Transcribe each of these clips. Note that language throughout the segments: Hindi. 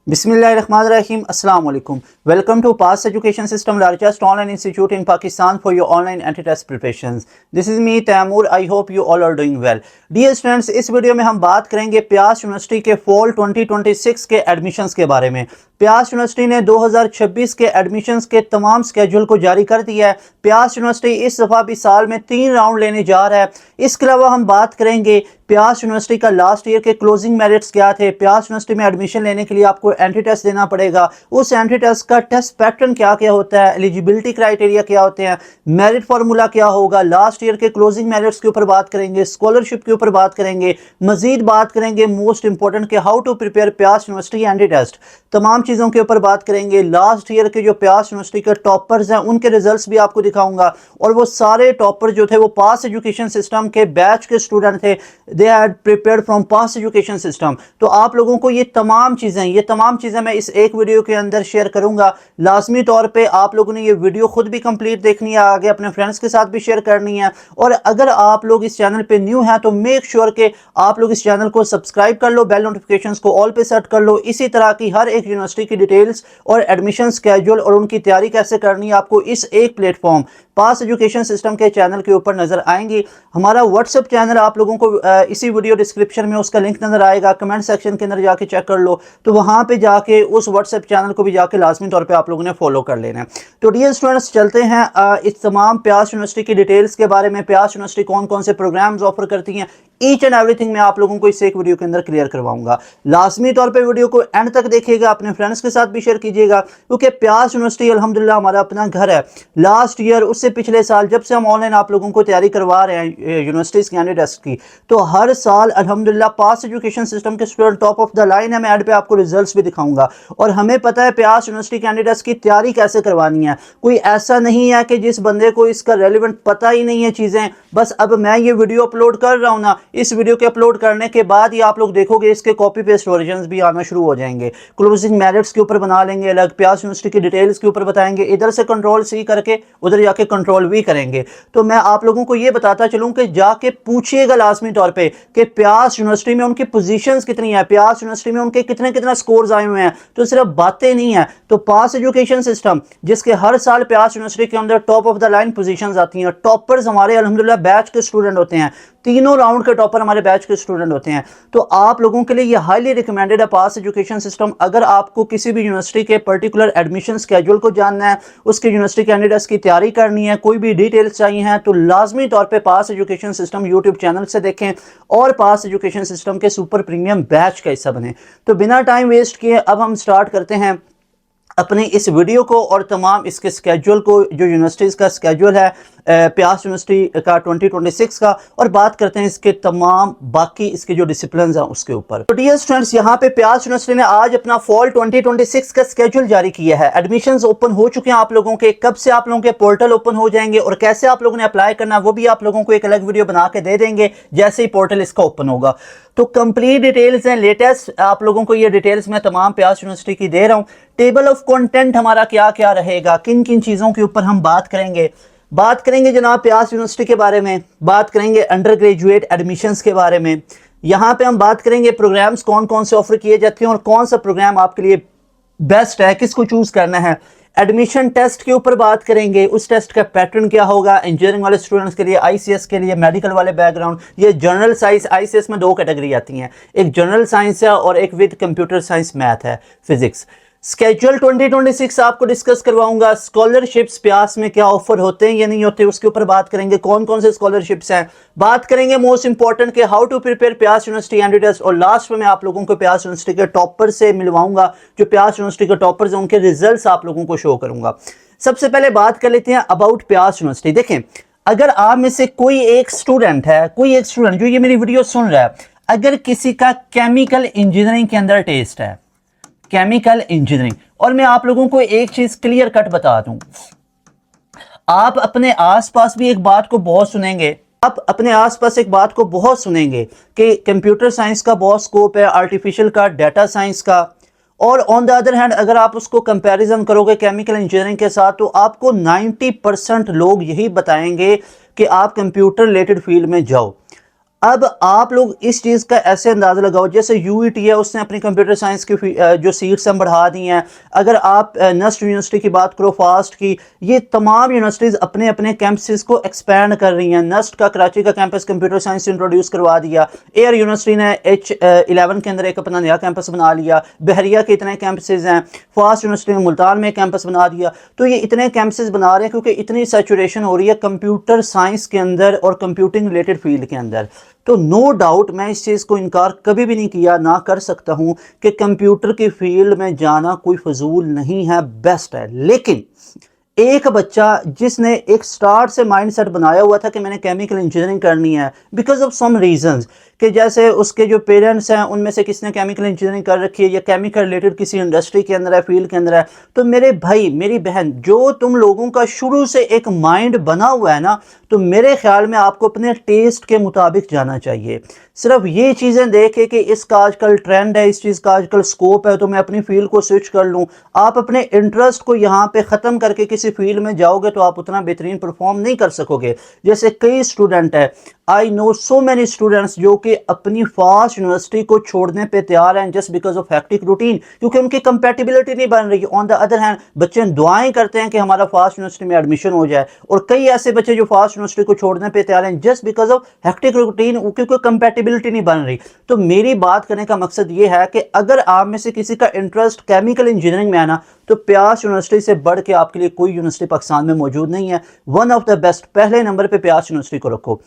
Bismillahirrahmanirrahim. Assalamu alaikum. Welcome to Pass Education System, largest online institute in Pakistan for your online anti-test preparations. This is me Taimur. I hope you all are doing well. Dear students, इस वीडियो में हम बात करेंगे प्यास यूनिवर्सिटी के फॉल 2026 के एडमिशन्स के बारे में। प्यास यूनिवर्सिटी ने 2026 के एडमिशन्स के तमाम स्केड्यूल को जारी कर दिया है। प्यास यूनिवर्सिटी इस दफ़ा भी साल में 3 राउंड लेने जा रहा है। इसके अलावा हम बात करेंगे प्यास यूनिवर्सिटी का लास्ट ईयर के क्लोजिंग मेरिट्स क्या थे। प्यास यूनिवर्सिटी में एडमिशन लेने के लिए आपको एंट्री टेस्ट देना पड़ेगा। उस एंट्री टेस्ट का टेस्ट पैटर्न क्या क्या होता है, एलिजिबिलिटी क्राइटेरिया क्या होते हैं, मेरिट फार्मूला क्या होगा, लास्ट ईयर के क्लोजिंग मेरिट्स के ऊपर बात करेंगे, स्कॉलरशिप के ऊपर बात करेंगे, मजीद बात करेंगे मोस्ट इंपॉर्टेंट के हाउ टू प्रिपेयर प्यास यूनिवर्सिटी एंट्री टेस्ट, तमाम चीज़ों के ऊपर बात करेंगे। लास्ट ईयर के जो प्यास यूनिवर्सिटी के टॉपर्स हैं उनके रिजल्ट्स भी आपको दिखाऊंगा, और वो सारे टॉपर जो थे वो पास एजुकेशन सिस्टम के बैच के स्टूडेंट थे। They had prepared from pass education system. तो आप लोगों को ये तमाम चीज़ें मैं इस एक वीडियो के अंदर शेयर करूंगा। लाजमी तौर पे आप लोगों ने ये वीडियो खुद भी कंप्लीट देखनी है, आगे अपने फ्रेंड्स के साथ भी शेयर करनी है। और अगर आप लोग इस चैनल पे न्यू हैं तो मेक श्योर कि आप लोग इस चैनल को सब्सक्राइब कर लो, बेल नोटिफिकेशंस को ऑल पे सेट कर लो। इसी तरह की हर एक यूनिवर्सिटी की डिटेल्स और एडमिशन स्केड्यूल और उनकी तैयारी कैसे करनी है आपको इस एक प्लेटफॉर्म पास एजुकेशन सिस्टम के चैनल के ऊपर नजर आएंगी। हमारा व्हाट्सएप चैनल आप लोगों को इसी वीडियो डिस्क्रिप्शन में उसका लिंक नजर आएगा, कमेंट सेक्शन के अंदर जाके चेक कर लो। तो वहां पे जाके उस व्हाट्सएप चैनल को भी जाके लाजमी तौर पे आप लोगों ने फॉलो कर लेना है। तो डियर स्टूडेंट्स, चलते हैं इस तमाम प्यास यूनिवर्सिटी की डिटेल्स के बारे में। प्यास यूनिवर्सिटी कौन कौन से प्रोग्राम्स ऑफर करती हैं, ईच एंड एवरीथिंग मैं आप लोगों को इस एक वीडियो के अंदर क्लियर करवाऊंगा। लाजमी तौर पे वीडियो को एंड तक देखिएगा, अपने फ्रेंड्स के साथ भी शेयर कीजिएगा, क्योंकि प्यास यूनिवर्सिटी अल्हम्दुलिल्लाह हमारा अपना घर है। लास्ट ईयर उससे पिछले साल जब से हम ऑनलाइन आप लोगों को तैयारी करवा रहे हैं यूनिवर्सिटीज़ के टेस्ट की, तो हर साल अल्हम्दुलिल्लाह पास एजुकेशन सिस्टम के student top of the line है। मैं ऐड पे आपको रिजल्ट्स भी दिखाऊंगा, और हमें पता है प्यास यूनिवर्सिटी कैंडिडेट्स की तैयारी कैसे करवानी है। कोई ऐसा नहीं है कि जिस बंदे को इसका रेलिवेंट पता ही नहीं है चीज़ें, बस अब मैं ये वीडियो अपलोड कर रहा हूँ ना, इस वीडियो के अपलोड करने के बाद ही आप लोग देखोगे इसके कॉपी पेस्ट वर्जन्स भी आना शुरू हो जाएंगे। क्लोजिंग मेरिट्स के ऊपर बना लेंगे अलग, प्यास यूनिवर्सिटी की डिटेल्स के ऊपर बताएंगे, इधर से कंट्रोल सी करके उधर जाके कंट्रोल भी करेंगे। तो मैं आप लोगों को ये बताता चलूं कि जाके पूछिएगा लाजमी तौर पे कि प्यास यूनिवर्सिटी में उनकी पोजीशंस कितनी है, प्यास यूनिवर्सिटी में उनके कितना स्कोर्स आए हुए हैं। तो सिर्फ बातें नहीं है। तो पास एजुकेशन सिस्टम जिसके हर साल प्यास यूनिवर्सिटी के अंदर top of the line positions आती हैं, टॉपर्स हमारे अल्हम्दुलिल्लाह बैच के स्टूडेंट होते हैं, तीनों राउंड के टॉपर हमारे बैच के स्टूडेंट होते हैं। तो आप लोगों के लिए ये हाईली रिकमेंडेड है पास एजुकेशन सिस्टम। अगर आपको किसी भी यूनिवर्सिटी के पर्टिकुलर एडमिशन स्केड्यूल को जानना है, उसके यूनिवर्सिटी कैंडिडेट्स की तैयारी करनी है, कोई भी डिटेल्स चाहिए हैं, तो लाजमी तौर पे पास एजुकेशन सिस्टम यूट्यूब चैनल से देखें और पास एजुकेशन सिस्टम के सुपर प्रीमियम बैच का हिस्सा बने। तो बिना टाइम वेस्ट किए अब हम स्टार्ट करते हैं अपने इस वीडियो को और तमाम इसके स्केड्यूल को, जो यूनिवर्सिटीज़ का स्केड्यूल है प्यास यूनिवर्सिटी का 2026 का, और बात करते हैं इसके तमाम बाकी इसके जो डिसिप्लिन हैं उसके ऊपर। तो डियर स्टूडेंट्स, यहाँ पे प्यास यूनिवर्सिटी ने आज अपना फॉल 2026 का स्केड्यूल जारी किया है। एडमिशंस ओपन हो चुके हैं आप लोगों के। कब से आप लोगों के पोर्टल ओपन हो जाएंगे और कैसे आप लोगों ने अप्लाई करना वो भी आप लोगों को एक अलग वीडियो बना के दे देंगे जैसे ही पोर्टल इसका ओपन होगा। तो कंप्लीट डिटेल्स हैं, लेटेस्ट आप लोगों को ये डिटेल्स मैं तमाम प्यास यूनिवर्सिटी की दे रहा हूँ। टेबल ऑफ कंटेंट हमारा क्या क्या रहेगा, किन किन चीज़ों के ऊपर हम बात करेंगे जनाब प्यास यूनिवर्सिटी के बारे में, बात करेंगे अंडर ग्रेजुएट एडमिशन्स के बारे में। यहाँ पे हम बात करेंगे प्रोग्राम्स कौन कौन से ऑफर किए जाते हैं और कौन सा प्रोग्राम आपके लिए बेस्ट है, किसको चूज करना है। एडमिशन टेस्ट के ऊपर बात करेंगे, उस टेस्ट का पैटर्न क्या होगा इंजीनियरिंग वाले स्टूडेंट्स के लिए, आईसीएस के लिए, मेडिकल वाले बैकग्राउंड, ये जनरल साइंस। आईसीएस में 2 कैटेगरी आती हैं, एक जनरल साइंस है और एक विद कंप्यूटर साइंस मैथ है, फिजिक्स। स्केड्यूल 2026 आपको डिस्कस करवाऊंगा। स्कॉलरशिप्स प्यास में क्या ऑफर होते हैं या नहीं होते उसके ऊपर बात करेंगे, कौन कौन से स्कॉलरशिप्स हैं। बात करेंगे मोस्ट इंपॉर्टेंट के हाउ टू प्रिपेयर प्यास यूनिवर्सिटी एंट्री टेस्ट, और लास्ट में मैं आप लोगोों को प्यास यूनिवर्सिटी के टॉपर से मिलवाऊंगा। जो प्यास यूनिवर्सिटी के टॉपर्स हैं उनके रिजल्ट्स आप लोगों को शो करूंगा। सबसे पहले बात कर लेते हैं अबाउट प्यास यूनिवर्सिटी। देखें, अगर आप में से कोई एक स्टूडेंट जो ये मेरी वीडियो सुन रहा है, अगर किसी का केमिकल इंजीनियरिंग के अंदर टेस्ट है, केमिकल इंजीनियरिंग, और मैं आप लोगों को एक चीज क्लियर कट बता दूं, आप अपने आसपास भी एक बात को बहुत सुनेंगे, कि कंप्यूटर साइंस का बहुत स्कोप है, आर्टिफिशियल का, डाटा साइंस का। और ऑन द अदर हैंड अगर आप उसको कंपैरिजन करोगे केमिकल इंजीनियरिंग के साथ, तो आपको 90% लोग यही बताएंगे कि आप कंप्यूटर रिलेटेड फील्ड में जाओ। अब आप लोग इस चीज़ का ऐसे अंदाज़ा लगाओ, जैसे यूईटी है उसने अपनी कंप्यूटर साइंस की जो सीट्स हम बढ़ा दी हैं। अगर आप नस्ट यूनिवर्सिटी की बात करो, फास्ट की, ये तमाम यूनिवर्सिटीज़ अपने अपने कैंपसेस को एक्सपैंड कर रही हैं। नस्ट का कराची का कैंपस कंप्यूटर साइंस इंट्रोड्यूस करवा दिया। एयर यूनिवर्सिटी ने H11 के अंदर एक अपना नया कैंपस बना लिया। बहरिया के इतने कैंपसेस हैं। फास्ट यूनिवर्सिटी ने मुल्तान में कैंपस बना दिया। तो ये इतने कैंपसेस बना रहे हैं क्योंकि इतनी सैचुरेशन हो रही है कंप्यूटर साइंस के अंदर और कंप्यूटिंग रिलेटेड फील्ड के अंदर। तो नो डाउट मैं इस चीज़ को इनकार कभी भी नहीं किया, ना कर सकता हूं कि कंप्यूटर की फील्ड में जाना कोई फजूल नहीं है, बेस्ट है। लेकिन एक बच्चा जिसने एक स्टार्ट से माइंडसेट बनाया हुआ था कि मैंने केमिकल इंजीनियरिंग करनी है बिकॉज ऑफ सम रीजंस, कि जैसे उसके जो पेरेंट्स हैं उनमें से किसने केमिकल इंजीनियरिंग कर रखी है या केमिकल रिलेटेड किसी इंडस्ट्री के अंदर है, फील्ड के अंदर है, तो मेरे भाई मेरी बहन, जो तुम लोगों का शुरू से एक माइंड बना हुआ है ना, तो मेरे ख्याल में आपको अपने टेस्ट के मुताबिक जाना चाहिए। सिर्फ ये चीज़ें देखे कि इसका आजकल ट्रेंड है, इस चीज़ का आजकल स्कोप है तो मैं अपनी फील्ड को स्विच कर लूँ, आप अपने इंटरेस्ट को यहाँ पे ख़त्म करके किसी फील्ड में जाओगे तो आप उतना बेहतरीन परफॉर्म नहीं कर सकोगे। जैसे कई स्टूडेंट है, I know so many students जो कि अपनी फास्ट यूनिवर्सिटी को छोड़ने पे तैयार हैं just because of hectic routine, क्योंकि उनकी कंपेटिबिलिटी नहीं बन रही। ऑन द अदर हैंड बच्चे दुआएं करते हैं कि हमारा फास्ट यूनिवर्सिटी में एडमिशन हो जाए, और कई ऐसे बच्चे जो फास्ट यूनिवर्सिटी को छोड़ने पे तैयार हैं just because of hectic routine, क्योंकि कंपेटिबिलिटी नहीं बन रही। तो मेरी बात करने का मकसद ये है कि अगर आप में से किसी का इंटरेस्ट केमिकल इंजीनियरिंग में है ना, तो प्यास यूनिवर्सिटी से बढ़ के आपके लिए कोई यूनिवर्सिटी पाकिस्तान में मौजूद नहीं है। वन ऑफ द बेस्ट, पहले नंबर पे प्यास यूनिवर्सिटी को रखो।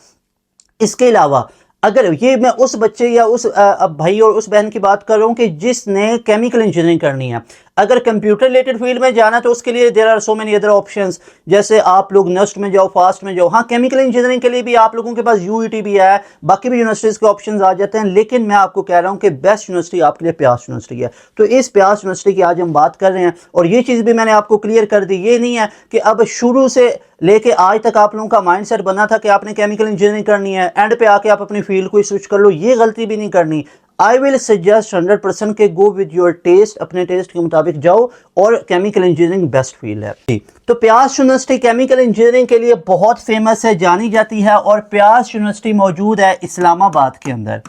इसके अलावा अगर ये मैं उस बच्चे या उस भाई और उस बहन की बात कर रहा हूँ कि जिसने केमिकल इंजीनियरिंग करनी है, अगर कंप्यूटर रिलेटेड फील्ड में जाना तो उसके लिए there are so many other options, जैसे आप लोग नस्ट में जाओ, फास्ट में जाओ। हाँ, केमिकल इंजीनियरिंग के लिए भी आप लोगों के पास यूईटी भी है, बाकी भी यूनिवर्सिटीज़ के ऑप्शंस आ जाते हैं, लेकिन मैं आपको कह रहा हूँ कि बेस्ट यूनिवर्सिटी आपके लिए प्यास यूनिवर्सिटी है। तो इस प्यास यूनिवर्सिटी की आज हम बात कर रहे हैं, और ये चीज़ भी मैंने आपको क्लियर कर दी। ये नहीं है कि अब शुरू से लेके आज तक आप लोगों का माइंडसेट बना था कि आपने केमिकल इंजीनियरिंग करनी है, एंड पे आके आप अपनी फील्ड को स्विच कर लो, ये गलती भी नहीं करनी। आई विल सजेस्ट 100% के गो विद योर टेस्ट, अपने टेस्ट के मुताबिक जाओ, और केमिकल इंजीनियरिंग बेस्ट फील्ड है। तो प्यास यूनिवर्सिटी केमिकल इंजीनियरिंग के लिए बहुत फेमस है, जानी जाती है, और प्यास यूनिवर्सिटी मौजूद है इस्लामाबाद के अंदर।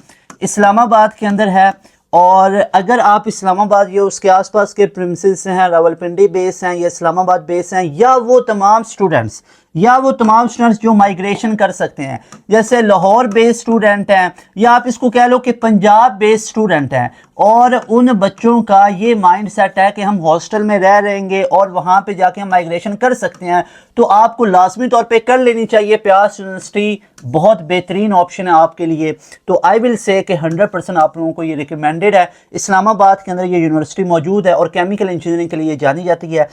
इस्लामाबाद के अंदर है, और अगर आप इस्लामाबाद या उसके आसपास के प्रिमिसेस हैं, रावलपिंडी बेस हैं या इस्लामाबाद बेस हैं, या वो तमाम स्टूडेंट्स जो माइग्रेशन कर सकते हैं, जैसे लाहौर बेस्ड स्टूडेंट हैं, या आप इसको कह लो कि पंजाब बेस्ड स्टूडेंट हैं, और उन बच्चों का ये माइंड सेट है कि हम हॉस्टल में रह रहेंगे और वहाँ पे जाके हम माइग्रेशन कर सकते हैं, तो आपको लाजमी तौर पे कर लेनी चाहिए। प्यास यूनिवर्सिटी बहुत बेहतरीन ऑप्शन है आपके लिए। तो आई विल से कि 100% आप लोगों को ये रिकमेंडेड है। इस्लामाबाद के अंदर ये यूनिवर्सिटी मौजूद है और केमिकल इंजीनियरिंग के लिए जानी जाती है।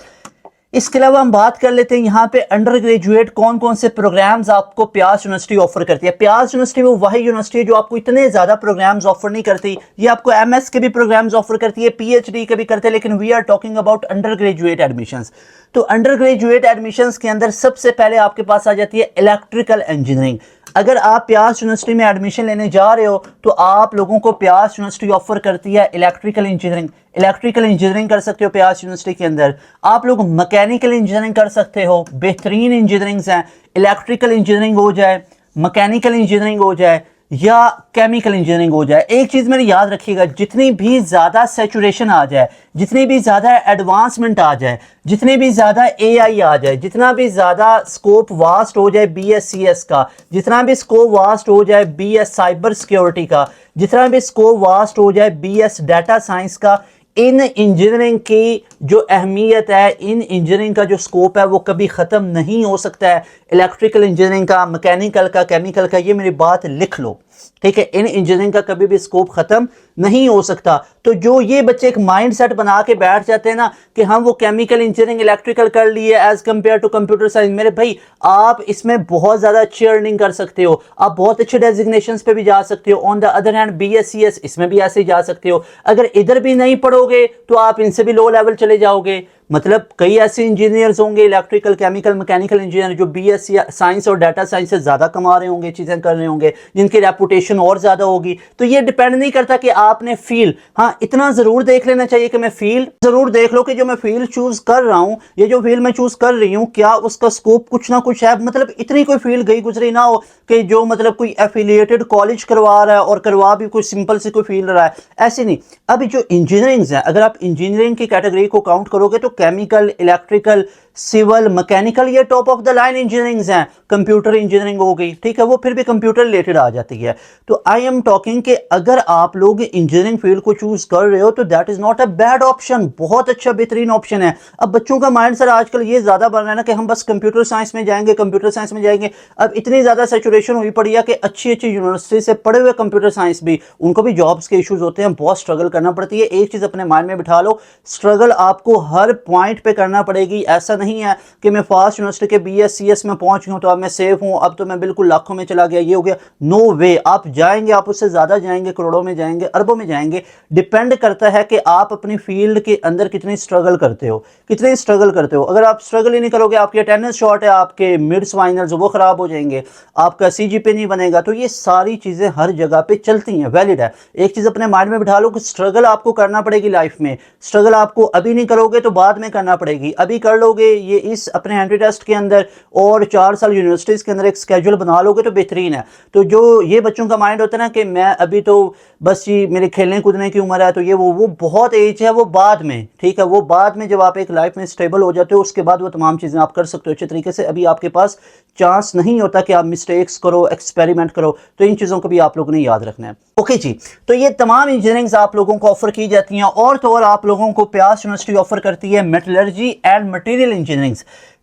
इसके अलावा हम बात कर लेते हैं यहाँ पे अंडर ग्रेजुएट कौन कौन से प्रोग्राम्स आपको प्यास यूनिवर्सिटी ऑफर करती है। प्यास यूनिवर्सिटी वो वही यूनिवर्सिटी है जो आपको इतने ज़्यादा प्रोग्राम्स ऑफर नहीं करती। ये आपको एमएस के भी प्रोग्राम्स ऑफर करती है, पीएचडी के भी करते हैं, लेकिन we are talking about undergraduate admissions. तो अंडर ग्रेजुएट एडमिशंस के अंदर सबसे पहले आपके पास आ जाती है इलेक्ट्रिकल इंजीनियरिंग। अगर आप प्यास यूनिवर्सिटी में एडमिशन लेने जा रहे हो तो आप लोगों को प्यास यूनिवर्सिटी ऑफर करती है इलेक्ट्रिकल इंजीनियरिंग। इलेक्ट्रिकल इंजीनियरिंग कर सकते हो प्यास यूनिवर्सिटी के अंदर। आप लोग मैकेनिकल इंजीनियरिंग कर सकते हो, बेहतरीन इंजीनियरिंग्स हैं। इलेक्ट्रिकल इंजीनियरिंग हो जाए, मैकेनिकल इंजीनियरिंग हो जाए, या केमिकल इंजीनियरिंग हो जाए, एक चीज़ मेरी याद रखिएगा, जितनी भी ज़्यादा सैचुरेशन आ जाए, जितनी भी ज़्यादा एडवांसमेंट आ जाए, जितनी भी ज़्यादा एआई आ जाए, जितना भी ज़्यादा स्कोप वास्ट हो जाए बीएससीएस का, जितना भी स्कोप वास्ट हो जाए बीएस साइबर सिक्योरिटी का, जितना भी स्कोप वास्ट हो जाए बीएस डाटा साइंस का, इन इंजीनियरिंग की जो अहमियत है, इन इंजीनियरिंग का जो स्कोप है वो कभी ख़त्म नहीं हो सकता है। इलेक्ट्रिकल इंजीनियरिंग का, मैकेनिकल का, केमिकल का, ये मेरी बात लिख लो, ठीक है। इन इंजीनियरिंग का कभी भी स्कोप ख़त्म नहीं हो सकता। तो जो ये बच्चे एक माइंड सेट बना के बैठ जाते हैं ना कि हम वो केमिकल इंजीनियरिंग इलेक्ट्रिकल कर लिए as compare to computer science, मेरे भाई आप इसमें बहुत ज़्यादा अच्छी अर्निंग कर सकते हो, आप बहुत अच्छे डेजिग्नेशंस पे भी जा सकते हो। On the other hand BSCS इसमें भी ऐसे ही जा सकते हो। अगर इधर भी नहीं पढ़ोगे तो आप इनसे भी लो लेवल चले जाओगे। मतलब कई ऐसे इंजीनियर्स होंगे इलेक्ट्रिकल, केमिकल, मैकेनिकल इंजीनियर जो बीएससी साइंस और डाटा साइंस से ज़्यादा कमा रहे होंगे, चीज़ें कर रहे होंगे, जिनकी रेपुटेशन और ज़्यादा होगी। तो ये डिपेंड नहीं करता कि आपने फील्ड, हाँ इतना ज़रूर देख लेना चाहिए कि मैं फील्ड ज़रूर देख लो कि जो मैं फील्ड चूज़ कर रहा हूँ, ये जो फील्ड मैं चूज़ कर रही हूँ, क्या उसका स्कोप कुछ ना कुछ है। मतलब इतनी कोई फील्ड गई गुजरी ना हो कि जो मतलब कोई एफिलिएटेड कॉलेज करवा रहा है और करवा भी कोई सिंपल से कोई फील्ड रहा है, ऐसे नहीं। अभी जो इंजीनियरिंग है, अगर आप इंजीनियरिंग की कैटेगरी को काउंट करोगे तो केमिकल, इलेक्ट्रिकल, सिविल, मैकेनिकल, ये top of the line engineering हैं। कंप्यूटर इंजीनियरिंग हो गई, ठीक है, वो फिर भी कंप्यूटर रिलेटेड आ जाती है। तो आई एम टॉकिंग कि अगर आप लोग इंजीनियरिंग फील्ड को चूज कर रहे हो तो that is not a bad option, बहुत अच्छा बेहतरीन ऑप्शन है। अब बच्चों का माइंड सर आजकल ये ज्यादा बन रहा है ना कि हम बस कंप्यूटर साइंस में जाएंगे, कंप्यूटर साइंस में जाएंगे। अब इतनी ज्यादा सेचुरेशन हुई पड़ी है कि अच्छी अच्छी यूनिवर्सिटी से पढ़े हुए कंप्यूटर साइंस भी, उनको भी जॉब्स के इश्यूज होते हैं, बहुत स्ट्रगल करना पड़ती है। एक चीज अपने माइंड में बिठा लो, स्ट्रगल आपको हर पॉइंट पे करना पड़ेगी। ऐसा नहीं है कि मैं फास्ट यूनिवर्सिटी के BS CS में पहुंच गया हूं तो अब मैं सेफ हूं, अब तो मैं बिल्कुल लाखों में चला गया, ये हो गया। नो वे, आप जाएंगे, आप उससे ज्यादा जाएंगे, करोड़ों में जाएंगे, अरबों में जाएंगे। डिपेंड करता है कि आप अपनी फील्ड के अंदर कितनी स्ट्रगल करते हो, कितने स्ट्रगल करते हो। अगर आप स्ट्रगल ही नहीं करोगे, आपकी अटेंडेंस शॉर्ट है, आपके मिड्स फाइनल्स वो खराब हो जाएंगे, आपका CGPA नहीं बनेगा। तो ये सारी चीजें हर जगह पे चलती हैं, वैलिड है। एक चीज अपने माइंड में बिठा लो कि स्ट्रगल आपको करना पड़ेगी लाइफ में। स्ट्रगल आपको अभी नहीं करोगे तो बाद में करना पड़ेगी। अभी कर लोगे ये इस अपने एंट्री टेस्ट के अंदर और 4 साल यूनिवर्सिटीज के अंदर एक स्केड्यूल बना लोगे तो बेहतरीन है। तो जो ये बच्चों का माइंड होता है ना कि मैं अभी तो बस ये मेरे खेलने कूदने की उम्र है, तो ये वो बहुत एज है, वो बाद में, ठीक है, वो बाद में जब आप एक लाइफ में स्टेबल हो जाते हो उसके बाद वो तमाम चीज़ें आप कर सकते हो अच्छे तरीके से। अभी आपके पास चांस नहीं होता कि आप मिस्टेक्स करो, एक्सपेरिमेंट करो। तो इन चीज़ों को भी आप लोगों ने याद रखना है। ओके जी, तो ये तमाम इंजीनियरिंग्स आप लोगों को ऑफर की जाती हैं। और तो और आप लोगों को प्यास यूनिवर्सिटी ऑफर करती है metallurgy and material engineering,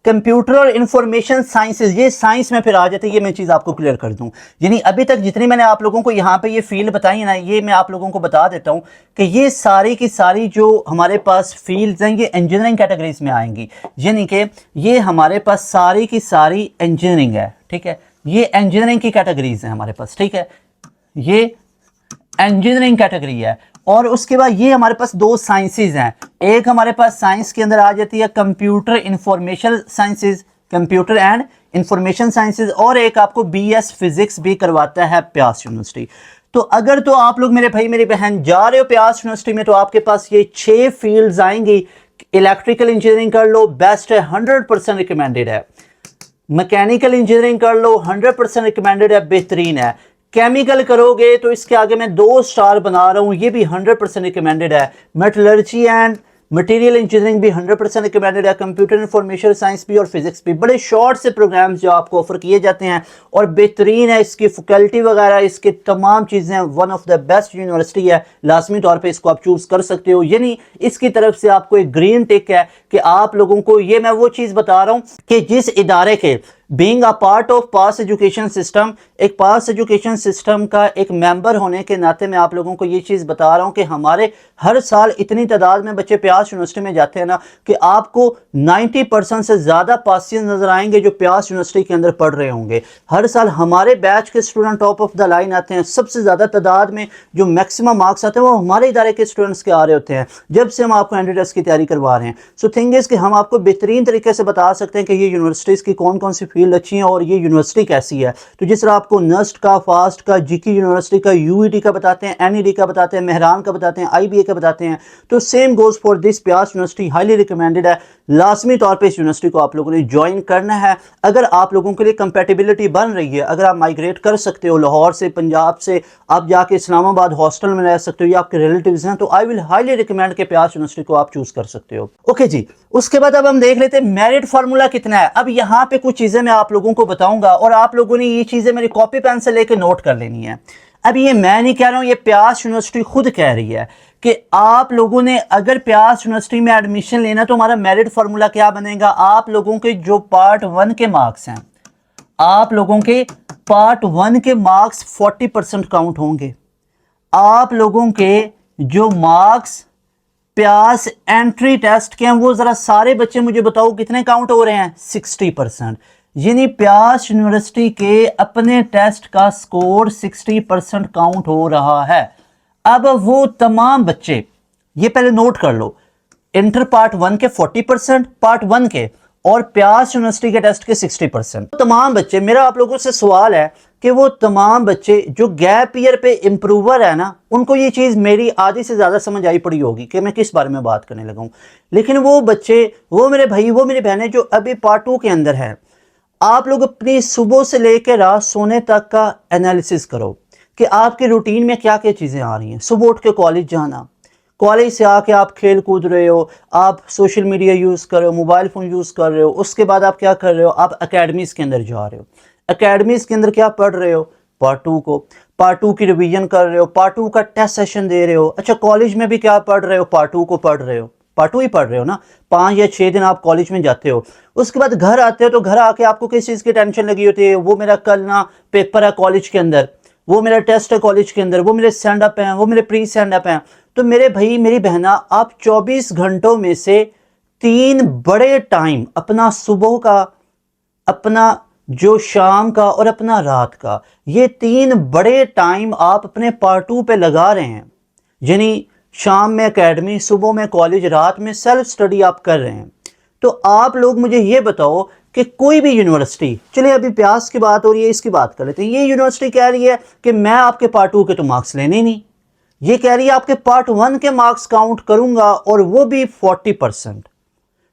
computer और इंफॉर्मेशन साइंसेज, ये साइंस में फिर आ जाती है। ये मैं चीज़ आपको क्लियर कर दूं, यानी अभी तक जितनी मैंने आप लोगों को यहाँ पे ये फील्ड बताई है ना, ये मैं आप लोगों को बता देता हूँ कि ये सारी की सारी जो हमारे पास फील्ड्स हैं ये इंजीनियरिंग कैटेगरीज में आएंगी। यानी कि ये हमारे पास सारी की सारी इंजीनियरिंग है, ठीक है, ये इंजीनियरिंग की कैटेगरीज हैं हमारे पास, ठीक है, ये इंजीनियरिंग कैटेगरी है। और उसके बाद ये हमारे पास 2 साइंसेज हैं। एक हमारे पास साइंस के अंदर आ जाती है computer information sciences, computer and information sciences, और एक आपको BS फिजिक्स भी करवाता है प्यास यूनिवर्सिटी। तो अगर तो आप लोग मेरे भाई मेरी बहन जा रहे हो प्यास यूनिवर्सिटी में तो आपके पास ये 6 फील्ड्स आएंगी। इलेक्ट्रिकल इंजीनियरिंग कर लो, बेस्ट है, 100% रिकमेंडेड है। मैकेनिकल इंजीनियरिंग कर लो, 100% रिकमेंडेड है, बेहतरीन है। केमिकल करोगे तो इसके आगे मैं 2 स्टार बना रहा हूं, ये भी 100% रिकमेंडेड है। मेटलर्जी एंड मटेरियल इंजीनियरिंग भी 100% रिकमेंडेड है। कंप्यूटर इंफॉर्मेशन साइंस भी और फिजिक्स भी, बड़े शॉर्ट से प्रोग्राम्स जो आपको ऑफर किए जाते हैं और बेहतरीन है। इसकी फैकल्टी वगैरह, इसके तमाम चीज़ें, one of the best university है, लाजमी तौर पे इसको आप चूज़ कर सकते हो। यानी इसकी तरफ से आपको एक ग्रीन टिक है कि आप लोगों को, ये मैं वो चीज़ बता रहा हूँ कि जिस इदारे के being a part of pass education system, एक पास एजुकेशन सिस्टम का एक मेंबर होने के नाते मैं आप लोगों को ये चीज़ बता रहा हूँ कि हमारे हर साल इतनी तादाद में बच्चे प्यास यूनिवर्सिटी में जाते हैं ना कि आपको 90% से ज़्यादा पासियंस नजर आएंगे जो प्यास यूनिवर्सिटी के अंदर पढ़ रहे होंगे। हर साल हमारे बैच के student top of the line आते हैं। सबसे ज़्यादा तादाद में जो मैक्सिमम मार्क्स आते हैं वो हमारे इदारे के स्टूडेंट्स के आ रहे होते हैं जब से हम आपको एंट्री टेस्ट की तैयारी करवा रहे हैं। सो थिंग इज़ कि हम आपको बेहतरीन तरीके से बता सकते हैं कि ये यूनिवर्सिटीज़ की कौन कौन सी फील्ड अच्छी है और ये यूनिवर्सिटी कैसी है। तो जिस तरह आपको नस्ट का, फास्ट का, जीकी यूनिवर्सिटी का, यूईटी का बताते हैं, एनईडी का बताते हैं, मेहरान का बताते हैं, आईबीए का बताते हैं, तो सेम गोज फॉर दिस प्यास यूनिवर्सिटी, हाईली रिकमेंडेड है। लाजमी तौर पे इस यूनिवर्सिटी को आप लोगों ने ज्वाइन करना है। अगर आप लोगों के लिए कंपेटिबिलिटी बन रही है, अगर आप माइग्रेट कर सकते हो लाहौर से, पंजाब से, आप जाके इस्लामाबाद हॉस्टल में रह सकते हो या आपके रिलेटिव्स हैं, तो आई विल हाईली रिकमेंड के प्यास यूनिवर्सिटी को आप चूज कर सकते हो। ओके जी, उसके बाद अब हम देख लेते हैं मेरिट फार्मूला कितना है। अब यहाँ पे कुछ चीजें मैं आप लोगों को बताऊंगा और आप लोगों ने ये चीजें मेरी कॉपी पेन से लेकर नोट कर लेनी है। अब ये मैं नहीं कह रहा हूं, ये प्यास यूनिवर्सिटी खुद कह रही है कि आप लोगों ने अगर प्यास यूनिवर्सिटी में एडमिशन लेना तो हमारा मेरिट फार्मूला क्या बनेगा। आप लोगों के जो पार्ट 1 के मार्क्स हैं, आप लोगों के पार्ट 1 के मार्क्स 40% काउंट होंगे। आप लोगों के जो मार्क्स प्यास एंट्री टेस्ट के हैं वो जरा सारे बच्चे मुझे बताओ कितने काउंट हो रहे हैं, 60%। यानी प्यास यूनिवर्सिटी के अपने टेस्ट का स्कोर 60% काउंट हो रहा है। अब वो तमाम बच्चे, ये पहले नोट कर लो, इंटर पार्ट 1 के 40%, पार्ट 1 के, और प्यास यूनिवर्सिटी के टेस्ट के 60%। तमाम बच्चे, मेरा आप लोगों से सवाल है कि वो तमाम बच्चे जो गैप ईयर पे इम्प्रूवर है ना, उनको ये चीज़ मेरी आधी से ज़्यादा समझ आई पड़ी होगी कि मैं किस बारे में बात करने लगा हूँ। लेकिन वो बच्चे, वो मेरे भाई, वो मेरी बहनें जो अभी पार्ट 2 के अंदर हैं, आप लोग अपनी सुबह से लेकर रात सोने तक का एनालिसिस करो कि आपके रूटीन में क्या क्या चीज़ें आ रही हैं। सुबह उठ के कॉलेज जाना, कॉलेज से आके आप खेल कूद रहे हो, आप सोशल मीडिया यूज़ कर रहे हो, मोबाइल फ़ोन यूज़ कर रहे हो, उसके बाद आप क्या कर रहे हो, आप अकेडमीज़ के अंदर जा रहे हो। अकेडमीज़ के अंदर क्या पढ़ रहे हो, पार्ट 2 को, पार्ट 2 की रिवीजन कर रहे हो, पार्ट 2 का टेस्ट सेशन दे रहे हो। अच्छा, कॉलेज में भी क्या पढ़ रहे हो, पार्ट 2 को पढ़ रहे हो, पार्ट 2 ही पढ़ रहे हो ना। 5 या 6 दिन आप कॉलेज में जाते हो, उसके बाद घर आते हो तो घर आके आपको किस चीज़ की टेंशन लगी होती है, वो मेरा कल ना पेपर है कॉलेज के अंदर, वो मेरा टेस्ट है कॉलेज के अंदर, वो मेरे स्टैंड अप हैं, वो मेरे प्री स्टैंड अप हैं। तो मेरे भाई मेरी बहना, आप 24 घंटों में से 3 बड़े टाइम अपना सुबह का, अपना जो शाम का और अपना रात का, ये 3 बड़े टाइम आप अपने पार्ट 2 पे लगा रहे हैं। यानी शाम में एकेडमी, सुबह में कॉलेज, रात में सेल्फ स्टडी आप कर रहे हैं। तो आप लोग मुझे ये बताओ कि कोई भी यूनिवर्सिटी, चलिए अभी प्यास की बात हो रही है, इसकी बात कर लेते हैं। ये यूनिवर्सिटी कह रही है कि मैं आपके पार्ट 2 के तो मार्क्स लेने ही नहीं, ये कह रही है आपके पार्ट 1 के मार्क्स काउंट करूंगा, और वो भी 40%।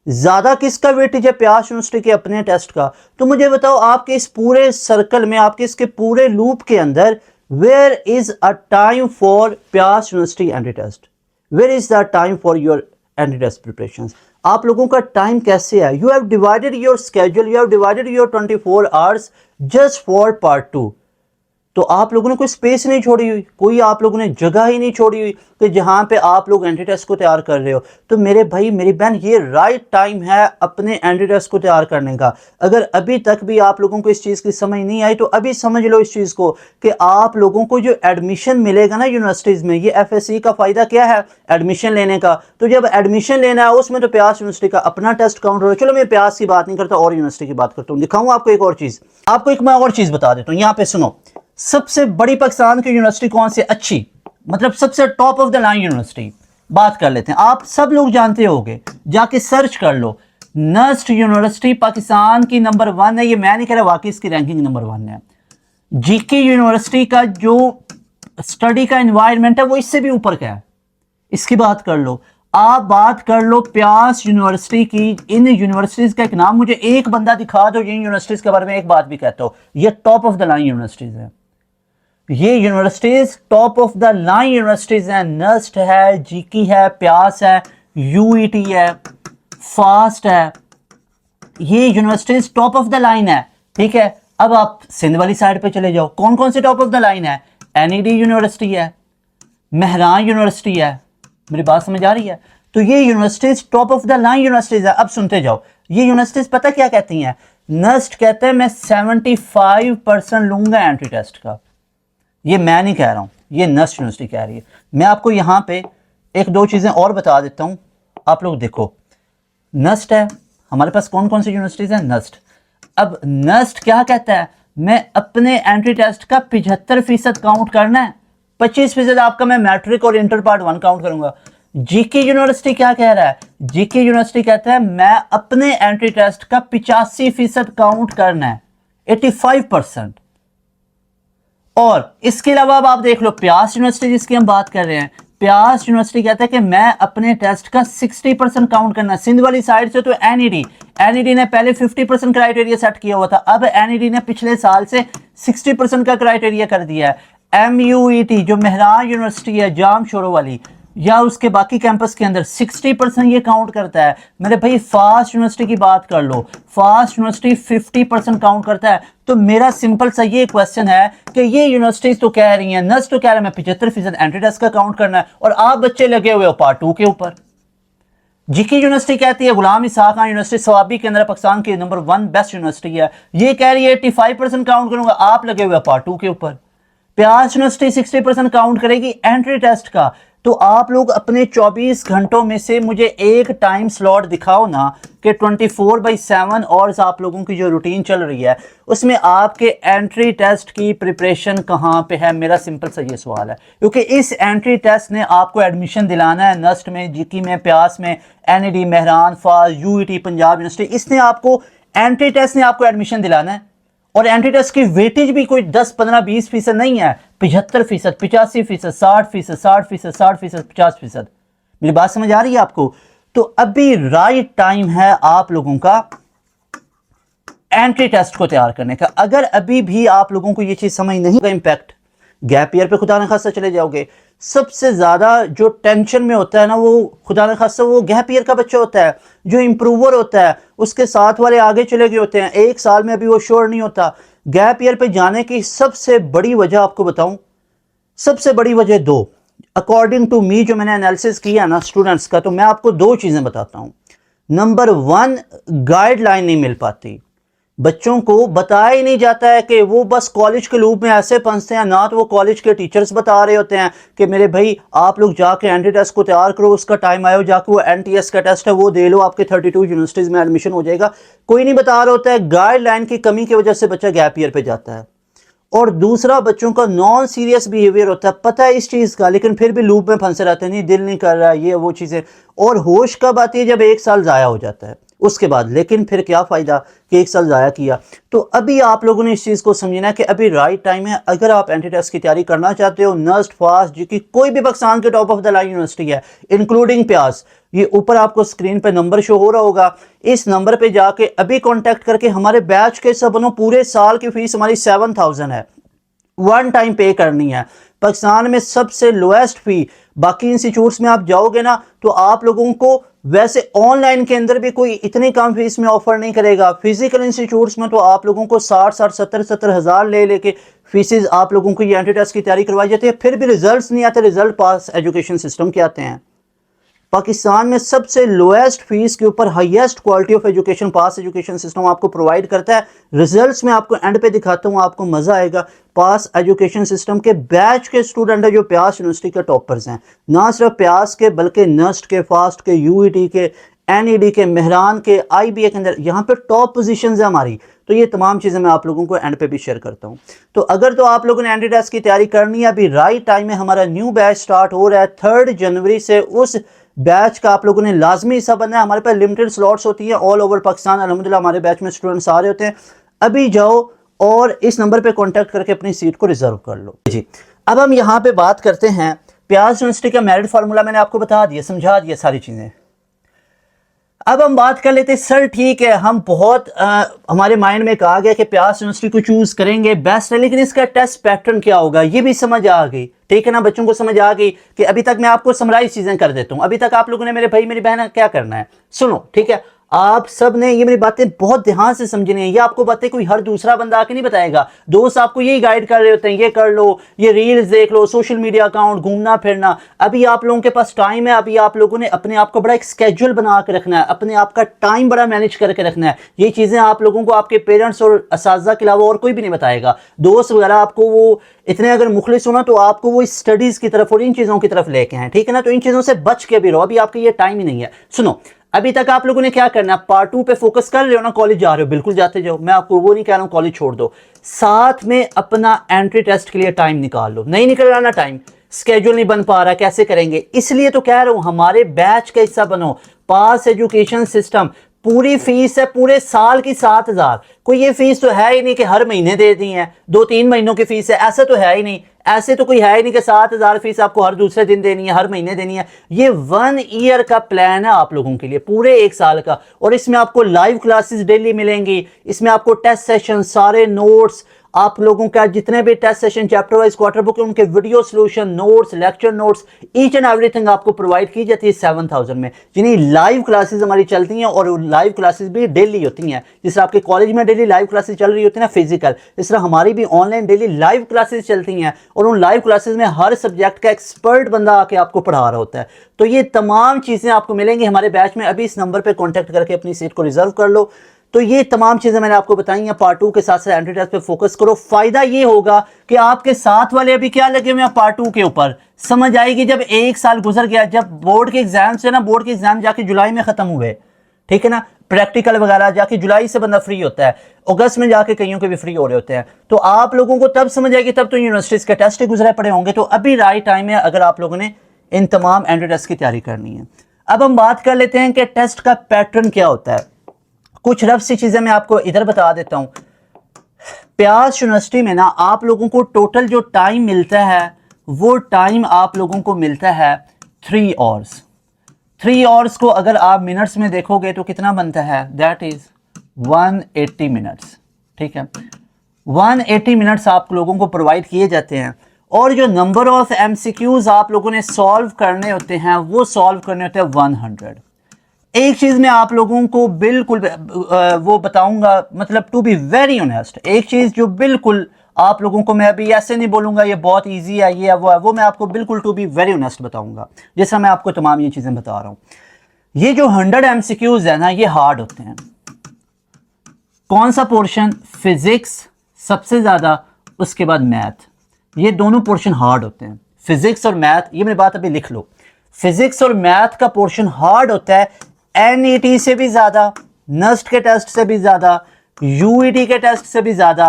ज्यादा किसका वेटेज है, प्यास यूनिवर्सिटी के अपने टेस्ट का। तो मुझे बताओ, आपके इस पूरे सर्कल में, आपके इसके पूरे लूप के अंदर, where is a time for PIEAS university entry test, where is the time for your entry test preparation. आप लोगों का टाइम कैसे है? You have divided your schedule, you have divided your 24 hours just for part 2। तो आप लोगों ने कोई स्पेस नहीं छोड़ी हुई, कोई आप लोगों ने जगह ही नहीं छोड़ी हुई कि जहां पे आप लोग एंट्री टेस्ट को तैयार कर रहे हो। तो मेरे भाई मेरी बहन, ये राइट टाइम है अपने एंट्री टेस्ट को तैयार करने का। अगर अभी तक भी आप लोगों को इस चीज़ की समझ नहीं आई, तो अभी समझ लो इस चीज़ को कि आप लोगों को जो एडमिशन मिलेगा ना यूनिवर्सिटीज़ में, ये FSC का फ़ायदा क्या है, एडमिशन लेने का। तो जब एडमिशन लेना है उसमें तो प्यास यूनिवर्सिटी का अपना टेस्ट काउंट हो रहा है। चलो मैं प्यास की बात नहीं करता, और यूनिवर्सिटी की बात करता हूँ। दिखाऊँ आपको एक और चीज़, आपको एक मैं और चीज़ बता देता हूँ। यहाँ पे सुनो, सबसे बड़ी पाकिस्तान की यूनिवर्सिटी कौन सी अच्छी, मतलब सबसे top of the line university, बात कर लेते हैं। आप सब लोग जानते होंगे, जाके सर्च कर लो, नस्ट यूनिवर्सिटी पाकिस्तान की नंबर 1 है। ये मैं नहीं कह रहा, वाकई इसकी रैंकिंग नंबर 1 है। जीके यूनिवर्सिटी का जो स्टडी का एनवायरनमेंट है वो इससे भी ऊपर का है, इसकी बात कर लो। आप बात कर लो प्यास यूनिवर्सिटी की। इन यूनिवर्सिटीज का एक नाम मुझे एक बंदा दिखा दो जिन यूनिवर्सिटीज के बारे में एक बात भी कहता हो ये top of the line universities है। ये universities top of the line universities हैं। नस्ट है, जीकी है, प्यास है, यूईटी है, फास्ट है, ये universities top of the line है। ठीक है, अब आप सिंध वाली साइड पे चले जाओ, कौन कौन से टॉप ऑफ द लाइन है? एनईडी यूनिवर्सिटी है, महरान यूनिवर्सिटी है। मेरी बात समझ आ रही है? तो ये universities top of the line universities है। अब सुनते जाओ, ये यूनिवर्सिटीज पता क्या कहती हैं? नस्ट कहते हैं मैं 75% लूंगा एंट्री टेस्ट का। ये मैं नहीं कह रहा हूं, ये नस्ट यूनिवर्सिटी कह रही है। मैं आपको यहां पे एक दो चीजें और बता देता हूं, आप लोग देखो। नस्ट है, हमारे पास कौन कौन सी यूनिवर्सिटीज हैं? नस्ट। अब नस्ट क्या कहता है? मैं अपने एंट्री टेस्ट का 75% काउंट करना है, 25% आपका मैं मैट्रिक और इंटर पार्ट 1 काउंट करूंगा। जीके यूनिवर्सिटी क्या कह रहा है? जीके यूनिवर्सिटी कहता है मैं अपने एंट्री टेस्ट का 85% काउंट करना है, 85%। और इसके अलावा अब आप देख लो प्यास यूनिवर्सिटी जिसकी हम बात कर रहे हैं, प्यास यूनिवर्सिटी कहता है कि मैं अपने टेस्ट का 60% काउंट करना है। सिंध वाली साइड से तो एनईडी ने पहले 50% क्राइटेरिया सेट किया हुआ था, अब एनईडी ने पिछले साल से 60% का क्राइटेरिया कर दिया है। एमयूईटी जो महरान यूनिवर्सिटी है जाम शोरो वाली, या उसके बाकी कैंपस के अंदर 60% ये काउंट करता है। मेरे भाई फास्ट यूनिवर्सिटी की बात कर लो, फास्ट यूनिवर्सिटी 50% काउंट करता है। तो मेरा सिंपल सा ये क्वेश्चन है कि ये यूनिवर्सिटीज तो कह रही हैं, नस्ट तो कह रहा है मैं 75% एंट्री टेस्ट का काउंट करना है, और आप बच्चे लगे हुए हो पार्ट 2 के ऊपर। जीके यूनिवर्सिटी कहती है गुलाम इसाक खान यूनिवर्सिटी सवाबी के अंदर पाकिस्तान की नंबर 1 बेस्ट यूनिवर्सिटी है, ये कह रही है 85% काउंट करूंगा, आप लगे हुए पार्ट 2 के ऊपर। प्यास यूनिवर्सिटी 60% काउंट करेगी एंट्री टेस्ट का। तो आप लोग अपने 24 घंटों में से मुझे एक टाइम स्लॉट दिखाओ ना कि 24/7 और आप लोगों की जो रूटीन चल रही है उसमें आपके एंट्री टेस्ट की प्रिपरेशन कहाँ पे है। मेरा सिंपल सा ये सवाल है, क्योंकि इस एंट्री टेस्ट ने आपको एडमिशन दिलाना है नस्ट में, जीकी में, प्यास में, एनईडी, मेहरान, फाज, यूईटी, पंजाब यूनिवर्सिटी। इसने आपको एंट्री टेस्ट ने आपको एडमिशन दिलाना है और एंट्री टेस्ट की वेटेज भी कोई 10, 15, 20% नहीं है, 75%, 85%, 60%, 60%, 60%, 50%। मेरी बात समझ आ रही है आपको? तो अभी राइट टाइम है आप लोगों का एंट्री टेस्ट को तैयार करने का। अगर अभी भी आप लोगों को ये चीज समझ नहीं का इम्पैक्ट, गैप ईयर पे खुदा न खासा चले जाओगे। सबसे ज्यादा जो टेंशन में होता है ना, वो खुदा न खासा वो गैप ईयर का बच्चा होता है जो इंप्रूवर होता है। उसके साथ वाले आगे चले गए होते हैं, एक साल में अभी वो श्योर नहीं होता। गैप ईयर पे जाने की सबसे बड़ी वजह आपको बताऊं, सबसे बड़ी वजह दो, अकॉर्डिंग टू मी, जो मैंने एनालिसिस किया ना स्टूडेंट्स का, तो मैं आपको दो चीजें बताता हूं। नंबर 1, गाइडलाइन नहीं मिल पाती। बच्चों को बताया ही नहीं जाता है कि वो बस कॉलेज के लूप में ऐसे फंसते हैं ना, तो वो कॉलेज के टीचर्स बता रहे होते हैं कि मेरे भाई आप लोग जाके एंट्री टेस्ट को तैयार करो, उसका टाइम आयो, जाके वो एनटीएस का टेस्ट है वो दे लो, आपके 32 यूनिवर्सिटीज में एडमिशन हो जाएगा। कोई नहीं बता रहा होता है। गाइडलाइन की कमी की वजह से बच्चा गैप ईयर पे जाता है। और दूसरा, बच्चों का नॉन सीरियस बिहेवियर होता है, पता है इस चीज़ का, लेकिन फिर भी लूप में फंसे रहते हैं, नहीं दिल नहीं कर रहा, ये वो चीज़ें। और होश कब आती है? जब एक साल ज़ाया हो जाता है उसके बाद। लेकिन फिर क्या फ़ायदा कि एक साल ज़ाया किया। तो अभी आप लोगों ने इस चीज़ को समझना है कि अभी राइट टाइम है। अगर आप एंट्री टेस्ट की तैयारी करना चाहते हो, नस्ट, फास्ट, जी कोई भी पाकिस्तान के top of the line university है इंक्लूडिंग प्यास, ये ऊपर आपको स्क्रीन पे नंबर शो हो रहा होगा, इस नंबर पे जाके अभी कांटेक्ट करके हमारे बैच के सबनों पूरे साल की फीस हमारी 7000 है, वन टाइम पे करनी है। पाकिस्तान में सबसे लोएस्ट फी। बाकी इंस्टीट्यूट्स में आप जाओगे ना तो आप लोगों को वैसे ऑनलाइन के अंदर भी कोई इतनी कम फीस में ऑफर नहीं करेगा। फिजिकल इंस्टीट्यूट्स में तो आप लोगों को 60, 70 हज़ार ले लेके फीसेज आप लोगों को ये एंट्री टेस्ट की तैयारी करवाई जाती है, फिर भी रिजल्ट्स नहीं आते। रिजल्ट पास एजुकेशन सिस्टम के आते हैं। पाकिस्तान में सबसे लोएस्ट फीस के ऊपर highest quality of education pass education system आपको प्रोवाइड करता है। रिजल्ट्स में आपको एंड पे दिखाता हूं, आपको मजा आएगा। पास एजुकेशन सिस्टम के बैच के स्टूडेंट है जो प्यास यूनिवर्सिटी के टॉपर्स हैं, ना सिर्फ प्यास के बल्कि नस्ट के, फास्ट के, यूईटी के, एनईडी के, मेहरान के, आईबीए के अंदर यहाँ पे टॉप पोजीशंस है हमारी। तो ये तमाम चीज़ें मैं आप लोगों को एंड पे भी शेयर करता हूँ। तो अगर तो आप लोगों ने एंट्री टेस्ट की तैयारी करनी है, अभी राइट टाइम है। हमारा न्यू बैच स्टार्ट हो रहा है 3 जनवरी से। उस बैच का आप लोगों ने लाजमी हिस्सा बनना है। हमारे पास लिमिटेड स्लॉट्स होती हैं ऑल ओवर पाकिस्तान। अल्हम्दुलिल्लाह हमारे बैच में स्टूडेंट्स आ रहे होते हैं। अभी जाओ और इस नंबर पे कांटेक्ट करके अपनी सीट को रिजर्व कर लो जी। अब हम यहाँ पे बात करते हैं प्यास यूनिवर्सिटी का मेरिट फार्मूला। मैंने आपको बता दिया, समझा दिया सारी चीज़ें। अब हम बात कर लेते हैं, सर ठीक है हम बहुत हमारे माइंड में कहा गया कि प्यास यूनिवर्सिटी को चूज करेंगे, बेस्ट है, लेकिन इसका टेस्ट पैटर्न क्या होगा ये भी समझ आ गई। ठीक है ना, बच्चों को समझ आ गई कि अभी तक मैं आपको समराइज चीजें कर देता हूं। अभी तक आप लोगों ने मेरे भाई मेरी बहन क्या करना है सुनो, ठीक है। आप सब ने ये मेरी बातें बहुत ध्यान से समझनी है। ये आपको बातें कोई हर दूसरा बंदा आके नहीं बताएगा। दोस्त आपको यही गाइड कर रहे होते हैं, ये कर लो, ये रील्स देख लो, सोशल मीडिया अकाउंट, घूमना फिरना। अभी आप लोगों के पास टाइम है। अभी आप लोगों ने अपने आप को बड़ा एक स्केड्यूल बना के रखना है, अपने आप का टाइम बड़ा मैनेज करके रखना है। ये चीजें आप लोगों को आपके पेरेंट्स और असातिज़ा के अलावा और कोई भी नहीं बताएगा। दोस्त वगैरह आपको वो इतने अगर मुखलिस हो ना तो आपको वो स्टडीज की तरफ और इन चीजों की तरफ लेके हैं, ठीक है ना। तो इन चीजों से बच के भी रहो, अभी आपके ये टाइम ही नहीं है। सुनो, अभी तक आप लोगों ने क्या करना है, पार्ट 2 पे फोकस कर रहे हो ना, कॉलेज जा रहे हो, बिल्कुल जाते जाओ। मैं आपको वो नहीं कह रहा हूं कॉलेज छोड़ दो, साथ में अपना एंट्री टेस्ट के लिए टाइम निकाल लो। नहीं निकल रहा ना टाइम, स्केड्यूल नहीं बन पा रहा, कैसे करेंगे? इसलिए तो कह रहा हूं हमारे बैच का हिस्सा बनो। पास एजुकेशन सिस्टम, पूरी फीस है पूरे साल की 7000। कोई ये फीस तो है ही नहीं कि हर महीने दे दी है, 2-3 महीनों की फीस है, ऐसा तो है ही नहीं। ऐसे तो कोई है ही नहीं कि 7000 फीस आपको हर दूसरे दिन देनी है, हर महीने देनी है। ये 1 ईयर का प्लान है आप लोगों के लिए, पूरे 1 साल का। और इसमें आपको लाइव क्लासेस डेली मिलेंगी, इसमें आपको टेस्ट सेशन, सारे नोट्स, आप लोगों का जितने भी test session, chapter wise, quarter book, उनके video solution, notes, lecture notes, each and everything आपको प्रोवाइड की जाती है 7000 में। जिन्हें लाइव क्लासेस हमारी चलती हैं और लाइव क्लासेस भी डेली होती हैं। जिस तरह आपके कॉलेज में डेली लाइव क्लासेस चल रही होती है ना फिजिकल, इस तरह हमारी भी ऑनलाइन डेली लाइव क्लासेस चलती हैं। और उन लाइव क्लासेस में हर सब्जेक्ट का एक्सपर्ट बंदा आके आपको पढ़ा रहा होता है। तो ये तमाम चीज़ें आपको मिलेंगी हमारे बैच में। अभी इस नंबर पर कॉन्टैक्ट करके अपनी सीट को रिजर्व कर लो। तो ये तमाम चीज़ें मैंने आपको बताई हैं। पार्ट 2 के साथ साथ एंट्री टेस्ट पे फोकस करो। फ़ायदा ये होगा कि आपके साथ वाले अभी क्या लगे हुए हैं पार्ट 2 के ऊपर, समझ आएगी जब एक साल गुजर गया, जब बोर्ड के एग्जाम से ना, बोर्ड के एग्जाम जाके जुलाई में ख़त्म हुए, ठीक है ना, प्रैक्टिकल वगैरह जाके जुलाई से बंदा फ्री होता है, अगस्त में जाके कईयों के भी फ्री हो रहे होते हैं, तो आप लोगों को तब समझ आएगी, तब तो यूनिवर्सिटीज़ के टेस्ट ही गुजरे पड़े होंगे। तो अभी राइट टाइम है अगर आप लोगों ने इन तमाम एंट्री टेस्ट की तैयारी करनी है। अब हम बात कर लेते हैं कि टेस्ट का पैटर्न क्या होता है। कुछ रफ सी चीजें मैं आपको इधर बता देता हूं। प्यास यूनिवर्सिटी में ना आप लोगों को टोटल जो टाइम मिलता है वो टाइम आप लोगों को मिलता है 3 आवर्स। 3 आवर्स को अगर आप मिनट्स में देखोगे तो कितना बनता है, दैट इज 180 मिनट्स। ठीक है, 180 मिनट्स आप लोगों को प्रोवाइड किए जाते हैं और जो नंबर ऑफ एमसीक्यूज आप लोगों ने सॉल्व करने होते हैं वो सॉल्व करने होते हैं 100। एक चीज मैं आप लोगों को बिल्कुल वो बताऊंगा, मतलब टू बी वेरी ऑनेस्ट, एक चीज जो बिल्कुल आप लोगों को, मैं अभी ऐसे नहीं बोलूंगा ये बहुत इजी है, ये है, वो मैं आपको बिल्कुल टू बी वेरी ऑनेस्ट बताऊंगा, जैसा मैं आपको तमाम ये चीजें बता रहा हूं। ये जो 100 एमसीक्यूज है ना, ये हार्ड होते हैं। कौन सा पोर्शन? फिजिक्स सबसे ज्यादा, उसके बाद मैथ, ये दोनों पोर्शन हार्ड होते हैं। फिजिक्स और मैथ, ये मेरी बात अभी लिख लो, फिजिक्स और मैथ का पोर्शन हार्ड होता है, एनईटी से भी ज्यादा, नस्ट के टेस्ट से भी ज्यादा, यूईटी के टेस्ट से भी ज्यादा,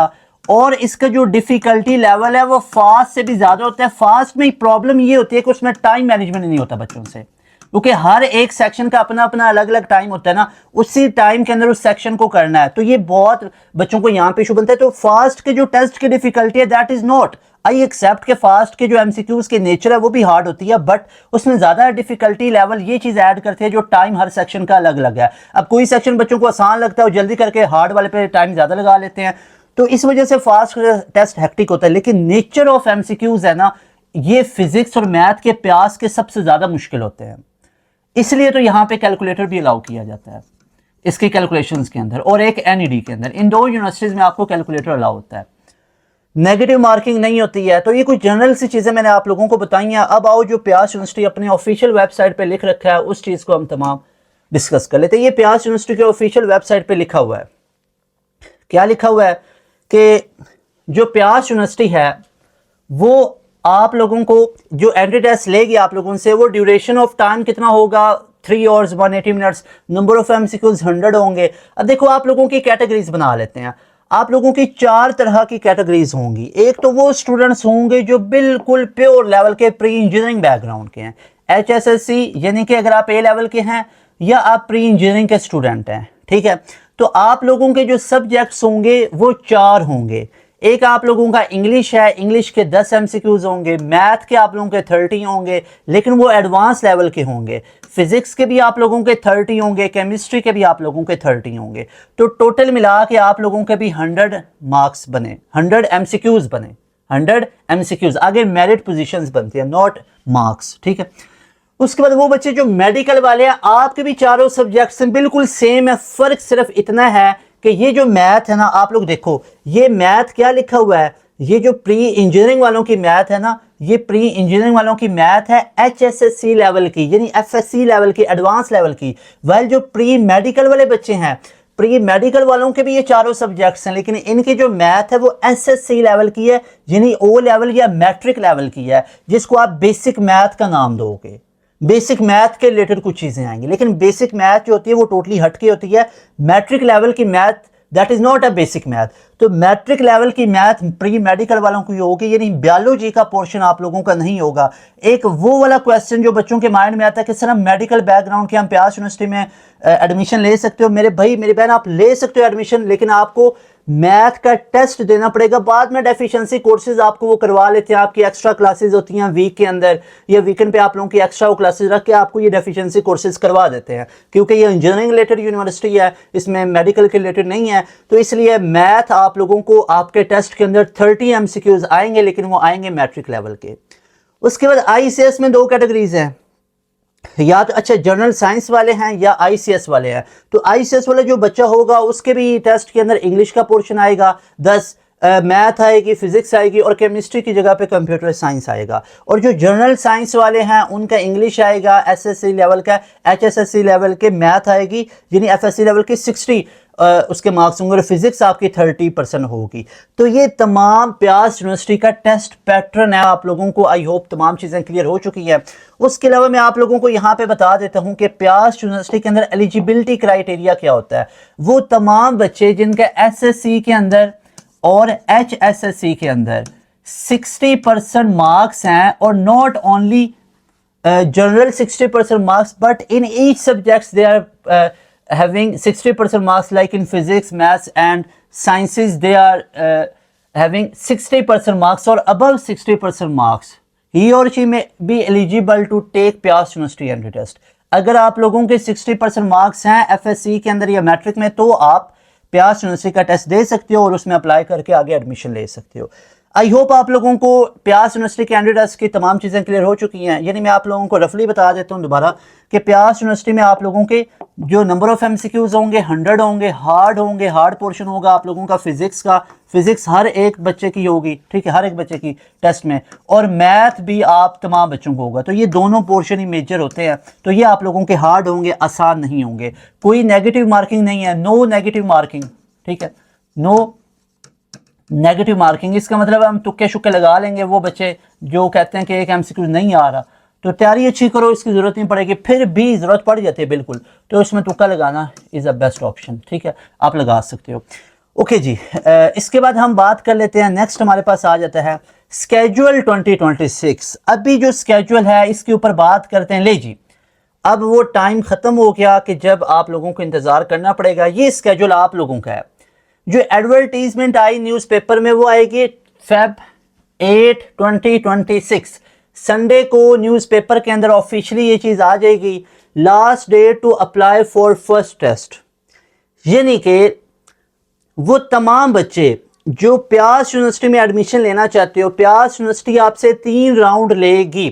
और इसका जो डिफिकल्टी लेवल है वो फास्ट से भी ज्यादा होता है। फास्ट में प्रॉब्लम ये होती है कि उसमें टाइम मैनेजमेंट नहीं होता बच्चों से, क्योंकि हर एक सेक्शन का अपना अपना अलग अलग टाइम होता है ना, उसी टाइम के अंदर उस सेक्शन को करना है, तो ये बहुत बच्चों को यहाँ पे इशू बनता है। तो फास्ट के जो टेस्ट की डिफिकल्टी है, that is not, I except के फास्ट के जो एमसीक्यूज के नेचर है वो भी हार्ड होती है, बट उसमें ज्यादा डिफिकल्टी लेवल ये चीज ऐड करते हैं जो टाइम हर सेक्शन का अलग अलग है। अब कोई सेक्शन बच्चों को आसान लगता है, जल्दी करके हार्ड वाले पे टाइम ज्यादा लगा लेते हैं, तो इस वजह से फास्ट टेस्ट हेक्टिक होता है। लेकिन नेचर ऑफ एमसीक्यूज है ना, ये फिजिक्स और मैथ के प्यास के सबसे ज्यादा मुश्किल होते हैं, इसलिए तो यहाँ पे कैलकुलेटर भी अलाउ किया जाता है इसकी कैलकुलेशंस के अंदर, और एक एनईडी के अंदर। इन दो यूनिवर्सिटीज में आपको कैलकुलेटर अलाउ होता है, नेगेटिव मार्किंग नहीं होती है। तो ये कुछ जनरल सी चीज़ें मैंने आप लोगों को बताई हैं। अब आओ, जो प्यास यूनिवर्सिटी अपने ऑफिशियल वेबसाइट पे लिख रखा है उस चीज़ को हम तमाम डिस्कस कर लेते हैं। ये प्यास यूनिवर्सिटी के ऑफिशियल वेबसाइट पे लिखा हुआ है, क्या लिखा हुआ है कि जो प्यास यूनिवर्सिटी है वो आप लोगों को जो एंट्री टेस्ट लेगी आप लोगों से, वो ड्यूरेशन ऑफ टाइम कितना होगा, 3 hours 180 minutes, number of MCQs 100 होंगे। अब देखो, आप लोगों की कैटेगरीज बना लेते हैं। आप लोगों की 4 तरह की कैटेगरीज होंगी। एक तो वो स्टूडेंट्स होंगे जो बिल्कुल प्योर लेवल के प्री इंजीनियरिंग बैकग्राउंड के हैं, HSSC, यानी कि अगर आप A लेवल के हैं या आप प्री इंजीनियरिंग के स्टूडेंट हैं, ठीक है। तो आप लोगों के जो सब्जेक्ट्स होंगे वो 4 होंगे। एक आप लोगों का इंग्लिश है, इंग्लिश के 10 एमसीक्यूज होंगे, मैथ के आप लोगों के 30 होंगे, लेकिन वो एडवांस लेवल के होंगे। फिजिक्स के भी आप लोगों के 30 होंगे, केमिस्ट्री के भी आप लोगों के 30 होंगे। तो टोटल मिला के आप लोगों के भी 100 मार्क्स बने, 100 एमसीक्यूज बने, 100 एमसीक्यूज। आगे मेरिट पोजीशंस बनती है, नॉट मार्क्स, ठीक है। उसके बाद वो बच्चे जो मेडिकल वाले हैं, आपके भी चारों सब्जेक्ट्स बिल्कुल सेम है, फर्क सिर्फ इतना है कि ये जो मैथ है ना, आप लोग देखो ये मैथ क्या लिखा हुआ है, ये जो प्री इंजीनियरिंग वालों की मैथ है ना, ये प्री इंजीनियरिंग वालों की मैथ है HSSC लेवल की, यानी FSC लेवल की, एडवांस लेवल की। वेल जो प्री मेडिकल वाले बच्चे हैं, प्री मेडिकल वालों के भी ये चारों सब्जेक्ट्स हैं, लेकिन इनकी जो मैथ है वो SSC लेवल की है, यानी O लेवल या मैट्रिक लेवल की है, जिसको आप बेसिक मैथ का नाम दोगे। बेसिक मैथ के रिलेटेड कुछ चीजें आएंगी, लेकिन बेसिक मैथ जो होती है वो टोटली हटके होती है। मैट्रिक लेवल की math, that is not a basic math. तो मैट्रिक लेवल की मैथ प्री मेडिकल वालों की होगी, यानी बायोलॉजी का पोर्शन आप लोगों का नहीं होगा। एक वो वाला क्वेश्चन जो बच्चों के माइंड में आता है कि सर हम मेडिकल बैकग्राउंड के, हम प्यास यूनिवर्सिटी में एडमिशन ले सकते हो। मेरे भाई मेरी बहन, आप ले सकते हो एडमिशन, लेकिन आपको मैथ का टेस्ट देना पड़ेगा। बाद में डेफिशिएंसी कोर्सेज आपको वो करवा लेते हैं, आपकी एक्स्ट्रा क्लासेस होती हैं वीक के अंदर, या वीकेंड पे आप लोगों की एक्स्ट्रा क्लासेस रख के आपको ये डेफिशिएंसी कोर्सेज करवा देते हैं, क्योंकि ये इंजीनियरिंग रिलेटेड यूनिवर्सिटी है, इसमें मेडिकल के रिलेटेड नहीं है। तो इसलिए मैथ आप लोगों को आपके टेस्ट के अंदर 30 एमसीक्यूज आएंगे, लेकिन वो आएंगे मैट्रिक लेवल के। उसके बाद ICS में 2 कैटेगरीज हैं, या तो अच्छा जनरल साइंस वाले हैं या ICS वाले हैं। तो ICS वाला जो बच्चा होगा उसके भी टेस्ट के अंदर इंग्लिश का पोर्शन आएगा 10, मैथ आएगी, फिजिक्स आएगी, और केमिस्ट्री की जगह पे कंप्यूटर साइंस आएगा। और जो जनरल साइंस वाले हैं उनका इंग्लिश आएगा SSC लेवल का, HSSC लेवल के मैथ आएगी, यानी FSC लेवल की 60, उसके मार्क्स होंगे और फिजिक्स आपकी 30% होगी। तो ये तमाम प्यास यूनिवर्सिटी का टेस्ट पैटर्न है। आप लोगों को आई होप तमाम चीज़ें क्लियर हो चुकी हैं। उसके अलावा मैं आप लोगों को यहाँ पे बता देता हूँ कि प्यास यूनिवर्सिटी के अंदर एलिजिबिलिटी क्राइटेरिया क्या होता है। वो तमाम बच्चे जिनका SSC के अंदर और HSSC के अंदर 60% मार्क्स हैं, और not only general 60% marks, but in each subjects they are having 60% marks, like in physics, maths and sciences they are having 60% marks or above 60% marks. He or she may be eligible to take Pyas University entry test. अगर आप लोगों के 60% मार्क्स हैं FSC के अंदर या मैट्रिक में, तो आप प्यास यूनिवर्सिटी का टेस्ट दे सकते हो और उसमें अप्लाई करके आगे एडमिशन ले सकते हो। आई होप आप लोगों को प्यास यूनिवर्सिटी कैंडिडेट्स की तमाम चीज़ें क्लियर हो चुकी हैं। यानी मैं आप लोगों को रफली बता देता हूं दोबारा कि प्यास यूनिवर्सिटी में आप लोगों के जो नंबर ऑफ MCQs होंगे 100 होंगे, हार्ड पोर्शन होगा आप लोगों का फिजिक्स का। फिजिक्स हर एक बच्चे की होगी, ठीक है, हर एक बच्चे की टेस्ट में, और मैथ भी आप तमाम बच्चों को होगा। तो ये दोनों पोर्शन ही मेजर होते हैं। तो ये आप लोगों के हार्ड होंगे, आसान नहीं होंगे। कोई नेगेटिव मार्किंग नहीं है, नो नेगेटिव मार्किंग, ठीक है, नो नेगेटिव मार्किंग। इसका मतलब हम तुक्के शुक्के लगा लेंगे। वो बच्चे जो कहते हैं कि एक MCQ नहीं आ रहा, तो तैयारी अच्छी करो, इसकी ज़रूरत नहीं पड़ेगी। फिर भी ज़रूरत पड़ जाती है बिल्कुल, तो इसमें तुक्का लगाना इज़ अ बेस्ट ऑप्शन, ठीक है, आप लगा सकते हो। ओके जी, इसके बाद हम बात कर लेते हैं। नेक्स्ट हमारे पास आ जाता है स्केड्यूल 2026। अभी जो स्केड्यूल है इसके ऊपर बात करते हैं। ले जी, अब वो टाइम ख़त्म हो गया कि जब आप लोगों को इंतज़ार करना पड़ेगा। ये स्केड्यूल आप लोगों का है। जो एडवर्टीजमेंट आई न्यूज़पेपर में वो आएगी Feb 8, 2026। संडे को न्यूज़पेपर के अंदर ऑफिशियली ये चीज़ आ जाएगी, last date to apply for first test. यानी कि वो तमाम बच्चे जो प्यास यूनिवर्सिटी में एडमिशन लेना चाहते हो, प्यास यूनिवर्सिटी आपसे 3 राउंड लेगी।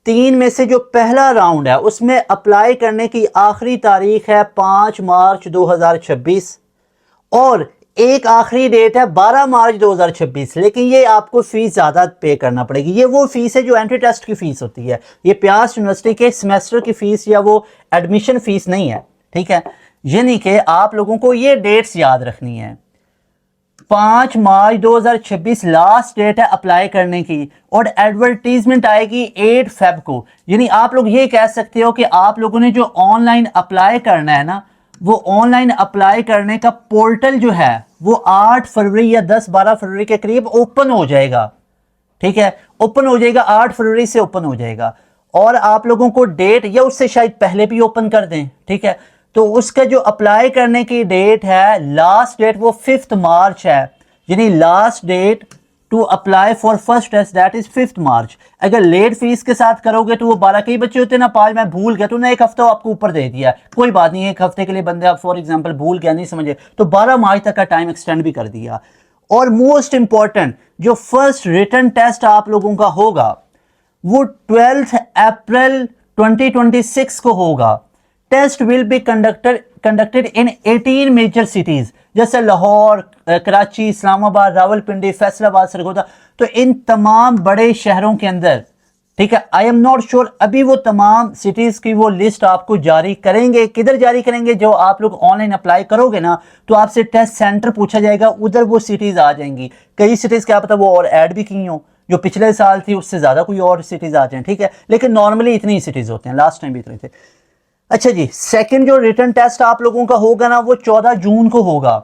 3 में से जो पहला राउंड है उसमें अप्लाई करने की आखिरी तारीख है 5 मार्च 2026, और एक आखिरी डेट है 12 मार्च 2026। लेकिन ये आपको फीस ज़्यादा पे करना पड़ेगी। ये वो फीस है जो एंट्री टेस्ट की फ़ीस होती है। ये प्यास यूनिवर्सिटी के सेमेस्टर की फ़ीस या वो एडमिशन फ़ीस नहीं है, ठीक है। यानी कि आप लोगों को ये डेट्स याद रखनी है। 5 मार्च 2026 लास्ट डेट है अप्लाई करने की, और एडवर्टीजमेंट आएगी 8 फेब को। यानी आप लोग ये कह सकते हो कि आप लोगों ने जो ऑनलाइन अप्लाई करना है ना, वो ऑनलाइन अप्लाई करने का पोर्टल जो है वो 8 फरवरी या 10-12 फरवरी के करीब ओपन हो जाएगा, ठीक है, ओपन हो जाएगा, 8 फरवरी से ओपन हो जाएगा। और आप लोगों को डेट या उससे शायद पहले भी ओपन कर दें, ठीक है। तो उसका जो अप्लाई करने की डेट है, लास्ट डेट वो 5 मार्च है। यानी last date to apply for first test that is 5 March. अगर लेट फीस के साथ करोगे तो वो 12, कई बच्चे होते हैं ना 5 मैं भूल गया, तो ना 1 हफ्ता आपको ऊपर दे दिया, कोई बात नहीं, 1 हफ्ते के लिए बंदे आप फॉर एग्जांपल भूल गया, नहीं समझे, तो 12 मार्च तक का टाइम एक्सटेंड भी कर दिया। और मोस्ट इंपॉर्टेंट जो फर्स्ट रिटन टेस्ट आप लोगों का होगा वो 12 अप्रैल 2026 को होगा। Test will be conducted in 18 major cities, जैसे लाहौर, कराची, इस्लामाबाद, रावलपिंडी, फैसलाबाद, सरगोदा। तो इन तमाम बड़े शहरों के अंदर, ठीक है, आई एम नॉट श्योर, अभी वो तमाम सिटीज की वो लिस्ट आपको जारी करेंगे। किधर जारी करेंगे? जो आप लोग ऑनलाइन अप्लाई करोगे ना, तो आपसे टेस्ट सेंटर पूछा जाएगा, उधर वो सिटीज आ जाएंगी। कई सिटीज क्या पता वो और ऐड भी की हो, जो पिछले साल थी उससे ज्यादा कोई और सिटीज आ जाए, ठीक है, लेकिन नॉर्मली इतनी ही सिटीज होते हैं, लास्ट टाइम भी इतने थे। अच्छा जी, सेकंड जो रिटन टेस्ट आप लोगों का होगा ना, वो 14 जून को होगा,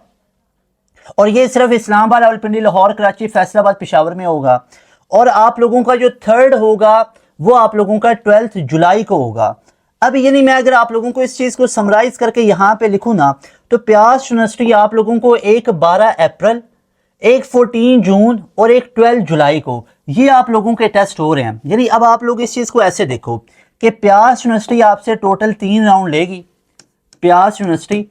और ये सिर्फ इस्लामाबाद, रावलपिंडी, लाहौर, कराची, फैसलाबाद, पेशावर में होगा। और आप लोगों का जो थर्ड होगा वो आप लोगों का 12 जुलाई को होगा। अब यानी मैं अगर आप लोगों को इस चीज को समराइज करके यहाँ पे लिखूँ ना, तो प्यास यूनिवर्सिटी आप लोगों को एक 12 अप्रैल, एक 14 जून और एक 12 जुलाई को ये आप लोगों के टेस्ट हो रहे हैं। यानी अब आप लोग इस चीज को ऐसे देखो कि प्यास यूनिवर्सिटी आपसे टोटल 3 राउंड लेगी। प्यास यूनिवर्सिटी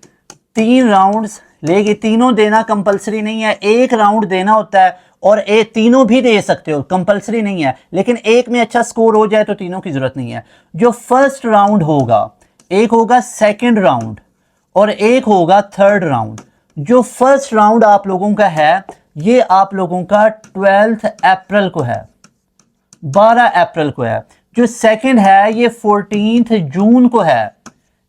3 राउंड्स लेगी, तीनों देना कंपलसरी नहीं है, एक राउंड देना होता है, और एक तीनों भी दे सकते हो, कंपलसरी नहीं है, लेकिन एक में अच्छा स्कोर हो जाए तो तीनों की जरूरत नहीं है। जो फर्स्ट राउंड होगा, एक होगा सेकंड राउंड और एक होगा थर्ड राउंड। जो फर्स्ट राउंड आप लोगों का है ये आप लोगों का 12 अप्रैल को है, 12 अप्रैल को है। जो सेकंड है ये 14 जून को है।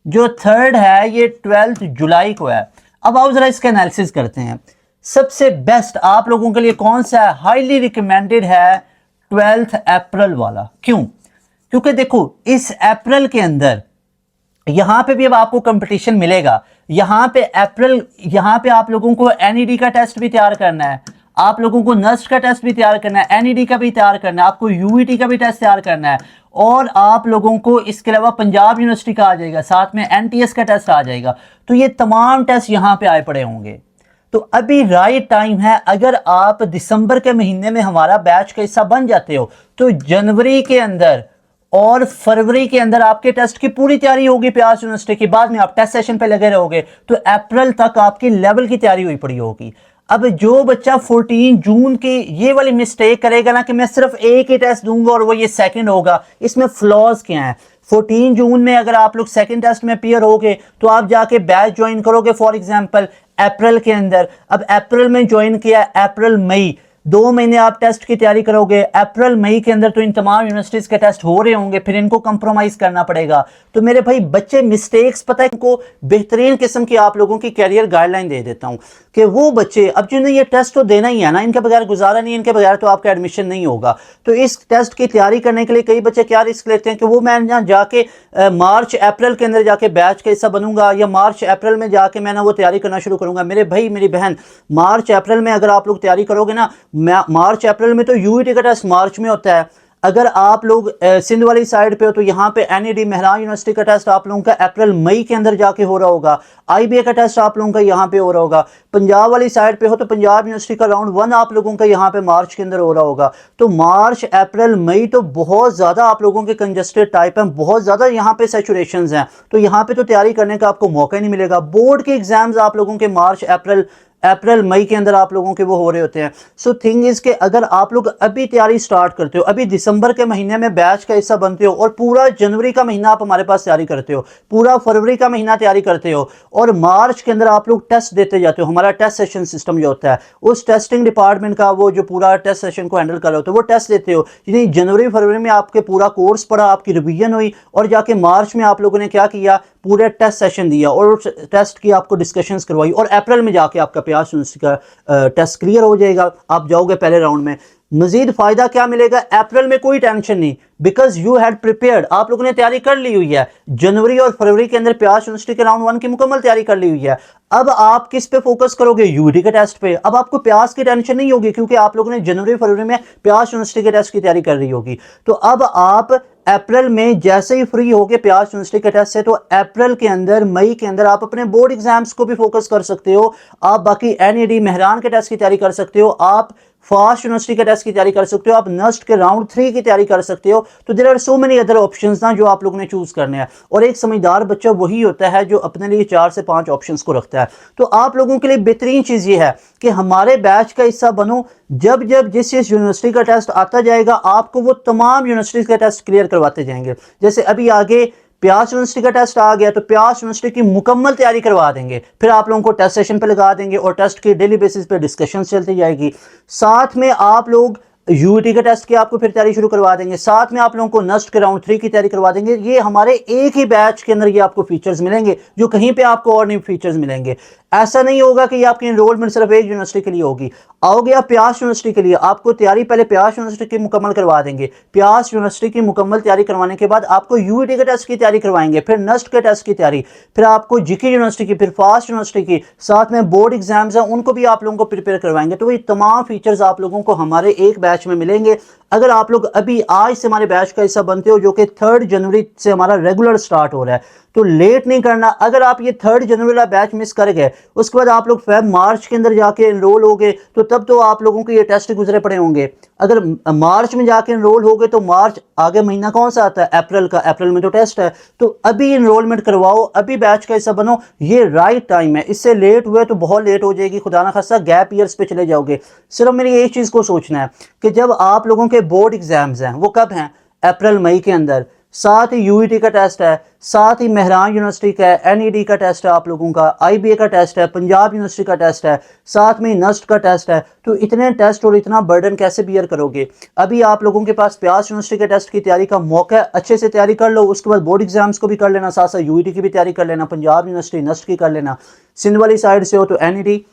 जो थर्ड है ये 12 जुलाई को है। अब आओ जरा इसका एनालिसिस करते हैं। सबसे बेस्ट आप लोगों के लिए कौन सा है, हाईली रिकमेंडेड है 12 अप्रैल वाला। क्यों? क्योंकि देखो इस अप्रैल के अंदर यहां पे भी अब आपको कंपटीशन मिलेगा। यहां पे अप्रैल, यहां पे आप लोगों को एनईडी का टेस्ट भी तैयार करना है, आप लोगों को नस्ट का टेस्ट भी तैयार करना है, एनईडी का भी तैयार करना है, आपको यूईटी का भी टेस्ट तैयार करना है, और आप लोगों को इसके अलावा पंजाब यूनिवर्सिटी का आ जाएगा, साथ में एनटीएस का टेस्ट आ जाएगा। तो ये तमाम टेस्ट यहां पे आए पड़े होंगे। तो अभी राइट टाइम है। अगर आप दिसंबर के महीने में हमारा बैच का हिस्सा बन जाते हो तो जनवरी के अंदर और फरवरी के अंदर आपके टेस्ट की पूरी तैयारी होगी प्यास यूनिवर्सिटी की। बाद में आप टेस्ट सेशन पे लगे रहोगे तो अप्रैल तक आपकी लेवल की तैयारी हुई पड़ी होगी। अब जो बच्चा 14 जून की ये वाली मिस्टेक करेगा ना कि मैं सिर्फ एक ही टेस्ट दूंगा और वो ये सेकंड होगा, इसमें फ्लॉज क्या है? 14 जून में अगर आप लोग सेकंड टेस्ट में अपीयर होगे तो आप जाके बैच ज्वाइन करोगे फॉर एग्जांपल अप्रैल के अंदर। अब अप्रैल में ज्वाइन किया, अप्रैल मई 2 महीने आप टेस्ट की तैयारी करोगे। अप्रैल मई के अंदर तो इन तमाम यूनिवर्सिटीज के टेस्ट हो रहे होंगे, फिर इनको कंप्रोमाइज करना पड़ेगा। तो मेरे भाई बच्चे मिस्टेक्स, पता है इनको बेहतरीन किस्म की आप लोगों की कैरियर गाइडलाइन दे देता हूं कि वो बच्चे अब जिन्हें ये टेस्ट तो देना ही है ना, इनके बगैर गुजारा नहीं, इनके बगैर तो आपका एडमिशन नहीं होगा। तो इस टेस्ट की तैयारी करने के लिए कई बच्चे क्या रिस्क लेते हैं कि वो मैं यहाँ जाके मार्च अप्रैल के अंदर जाके बैच का हिस्सा बनूंगा या मार्च अप्रैल में जाके मैं ना वो तैयारी करना शुरू करूंगा। मेरे भाई मेरी बहन, मार्च अप्रैल में अगर आप लोग तैयारी करोगे ना, मार्च अप्रैल में तो यूईटी का टेस्ट मार्च में होता है। अगर आप लोग सिंध वाली साइड पे हो तो यहाँ पे एनईडी मेहरान यूनिवर्सिटी का टेस्ट आप लोगों का अप्रैल मई के अंदर जाके हो रहा होगा। आईबीए का टेस्ट आप लोगों का यहाँ पे हो रहा होगा। पंजाब वाली साइड पे हो तो पंजाब यूनिवर्सिटी का राउंड 1 आप लोगों का यहाँ पे मार्च के अंदर हो रहा होगा। तो मार्च अप्रैल मई तो बहुत ज्यादा आप लोगों के कंजस्टेड टाइप हैं, बहुत ज्यादा यहाँ पे सैचुरेशंस हैं। तो यहाँ पे तो तैयारी करने का आपको मौका ही नहीं मिलेगा। बोर्ड के एग्जाम्स आप लोगों के मार्च अप्रैल मई के अंदर आप लोगों के वो हो रहे होते हैं। सो थिंग इज के अगर आप लोग अभी तैयारी स्टार्ट करते हो, अभी दिसंबर के महीने में बैच का हिस्सा बनते हो और पूरा जनवरी का महीना आप हमारे पास तैयारी करते हो, पूरा फरवरी का महीना तैयारी करते हो और मार्च के अंदर आप लोग टेस्ट देते जाते हो, हमारा टेस्ट सेशन सिस्टम जो होता है उस टेस्टिंग डिपार्टमेंट का वो जो पूरा टेस्ट सेशन को हैंडल कर रहे हो तो वो टेस्ट देते हो, यानी जनवरी फरवरी में आपके पूरा कोर्स पढ़ा, आपकी रिवीजन हुई और जाके मार्च में आप लोगों ने क्या किया, पूरे टेस्ट सेशन दिया और उस टेस्ट की आपको डिस्कशंस करवाई और अप्रैल में जाके आपका प्यास यूनिवर्सिटी का टेस्ट क्लियर हो जाएगा, आप जाओगे पहले राउंड में। मजीद फायदा क्या मिलेगा? अप्रैल में कोई टेंशन नहीं, बिकॉज यू हैड प्रिपेयर्ड, आप लोगों ने तैयारी कर ली हुई है। जनवरी और फरवरी के अंदर प्यास यूनिवर्सिटी के राउंड 1 की मुकम्मल तैयारी कर ली हुई है। अब आप किस पे फोकस करोगे? यूईटी के टेस्ट पे। अब आपको प्यास की टेंशन नहीं होगी क्योंकि आप लोगों ने जनवरी फरवरी में प्यास यूनिवर्सिटी के टेस्ट की तैयारी कर रही होगी। तो अब आप अप्रैल में जैसे ही फ्री हो गए प्यास यूनिवर्सिटी के टेस्ट से तो अप्रैल के अंदर मई के अंदर आप अपने बोर्ड एग्जाम्स को भी फोकस कर सकते हो, आप बाकी एनईडी मेहरान के टेस्ट की तैयारी कर सकते हो, आप फास्ट यूनिवर्सिटी के टेस्ट की तैयारी कर सकते हो, आप नस्ट के राउंड 3 की तैयारी कर सकते हो। तो there are so many other options ना जो आप लोगों ने चूज करने हैं और एक समझदार बच्चा वही होता है जो अपने लिए 4 से 5 ऑप्शंस को रखता है। तो आप लोगों के लिए बेहतरीन चीज ये है कि हमारे बैच का हिस्सा बनो। जब जब जिस यूनिवर्सिटी का टेस्ट आता जाएगा आपको वो तमाम यूनिवर्सिटीज का टेस्ट क्लियर करवाते जाएंगे। जैसे अभी आगे प्यास यूनिवर्सिटी का टेस्ट आ गया तो प्यास यूनिवर्सिटी की मुकम्मल तैयारी करवा देंगे, फिर आप लोगों को टेस्ट सेशन पे लगा देंगे और टेस्ट की डेली बेसिस पे डिस्कशन चलती जाएगी। साथ में आप लोग यूईटी के टेस्ट की आपको फिर तैयारी शुरू करवा देंगे, साथ में आप लोगों को नस्ट के राउंड 3 की तैयारी करवा देंगे। ये हमारे एक ही बैच के अंदर ये आपको फीचर्स मिलेंगे जो कहीं पे आपको और नहीं फीचर्स मिलेंगे। ऐसा नहीं होगा कि आपकी एनरोलमेंट सिर्फ एक यूनिवर्सिटी के लिए होगी। आओगे आप प्यास यूनिवर्सिटी के लिए, आपको तैयारी पहले प्यास यूनिवर्सिटी की मुकम्मल करवा देंगे। प्यास यूनिवर्सिटी की मुकम्मल तैयारी करवाने के बाद आपको यूईटी के टेस्ट की तैयारी करवाएंगे, फिर नस्ट के टेस्ट की तैयारी, फिर आपको जीके यूनिवर्सिटी की, फिर फास्ट यूनिवर्सिटी की, साथ में बोर्ड एग्जाम्स हैं उनको भी आप लोगों को प्रिपेयर करवाएंगे। तो ये तमाम फीचर्स आप लोगों को हमारे एक बैच में मिलेंगे। अगर आप लोग अभी आज से हमारे बैच का हिस्सा बनते हो जो कि 3 जनवरी से हमारा रेगुलर स्टार्ट हो रहा है तो लेट नहीं करना। अगर आप ये 3 जनवरी वाला बैच मिस कर गए उसके बाद आप लोग फेब मार्च के अंदर जाके एनरोल हो गए तो तब तो आप लोगों को ये टेस्ट गुजरे पड़े होंगे। अगर मार्च में जाके एनरोल हो गए तो मार्च आगे महीना कौन सा आता है? अप्रैल का। अप्रैल में तो टेस्ट है। तो अभी एनरोलमेंट करवाओ, अभी बैच का हिस्सा बनो, ये राइट टाइम है। इससे लेट हुए तो बहुत लेट हो जाएगी, खुदा ना खास्ता गैप ईयर्स पे चले जाओगे। सिर्फ मेरी एक चीज़ को सोचना है कि जब आप लोगों के बोर्ड एग्जाम्स हैं वो कब हैं? अप्रैल मई के अंदर। साथ ही यूईटी का टेस्ट है, साथ ही मेहरान यूनिवर्सिटी का एनईडी का टेस्ट है, आप लोगों का आईबीए का टेस्ट है, पंजाब यूनिवर्सिटी का टेस्ट है, साथ में नस्ट का टेस्ट है। तो इतने टेस्ट और इतना बर्डन कैसे बियर करोगे? अभी आप लोगों के पास प्यास यूनिवर्सिटी के टेस्ट की तैयारी का मौका है, अच्छे से तैयारी कर लो। उसके बाद बोर्ड एग्जाम्स को भी कर लेना, साथ साथ यूईटी की भी तैयारी कर लेना, पंजाब यूनिवर्सिटी नस्ट की कर लेना, सिंध वाली साइड से हो तो एनईडी